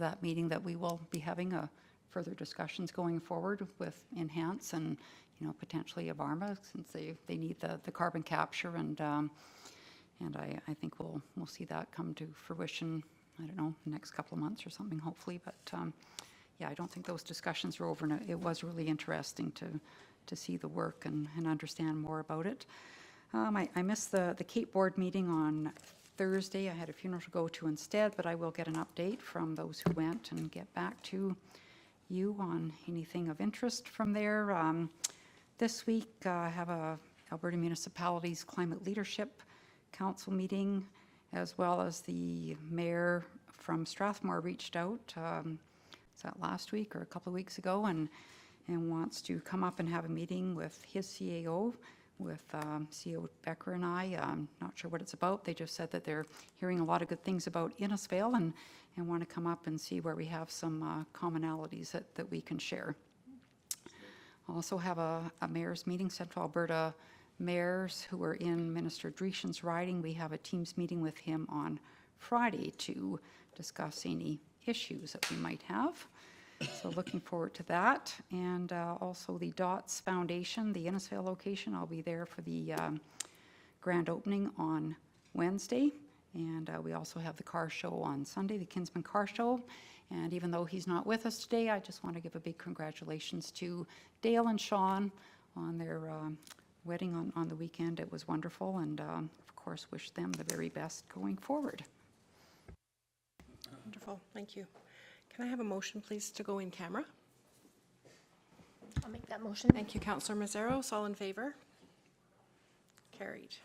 that meeting that we will be having further discussions going forward with Enhance and, you know, potentially Avarma, since they need the carbon capture, and I think we'll see that come to fruition, I don't know, next couple of months or something, hopefully. But yeah, I don't think those discussions are over, and it was really interesting to see the work and understand more about it. I missed the Cape Board meeting on Thursday. I had a funeral to go to instead, but I will get an update from those who went and get back to you on anything of interest from there. This week, I have a Alberta Municipalities Climate Leadership Council meeting, as well as the mayor from Strathmore reached out, was that last week or a couple of weeks ago, and wants to come up and have a meeting with his CAO, with CEO Becker and I. I'm not sure what it's about. They just said that they're hearing a lot of good things about Innisfail, and want to come up and see where we have some commonalities that we can share. I'll also have a mayor's meeting, Central Alberta mayors who are in Minister Dreeshen's riding. We have a Teams meeting with him on Friday to discuss any issues that we might have. So looking forward to that. And also the DOTS Foundation, the Innisfail location, I'll be there for the grand opening on Wednesday. And we also have the car show on Sunday, the Kinsman Car Show. And even though he's not with us today, I just want to give a big congratulations to Dale and Sean on their wedding on the weekend. It was wonderful, and of course wish them the very best going forward. Wonderful. Thank you. Can I have a motion, please, to go in camera? I'll make that motion. Thank you, Councillor Messaros. All in favor? Carried.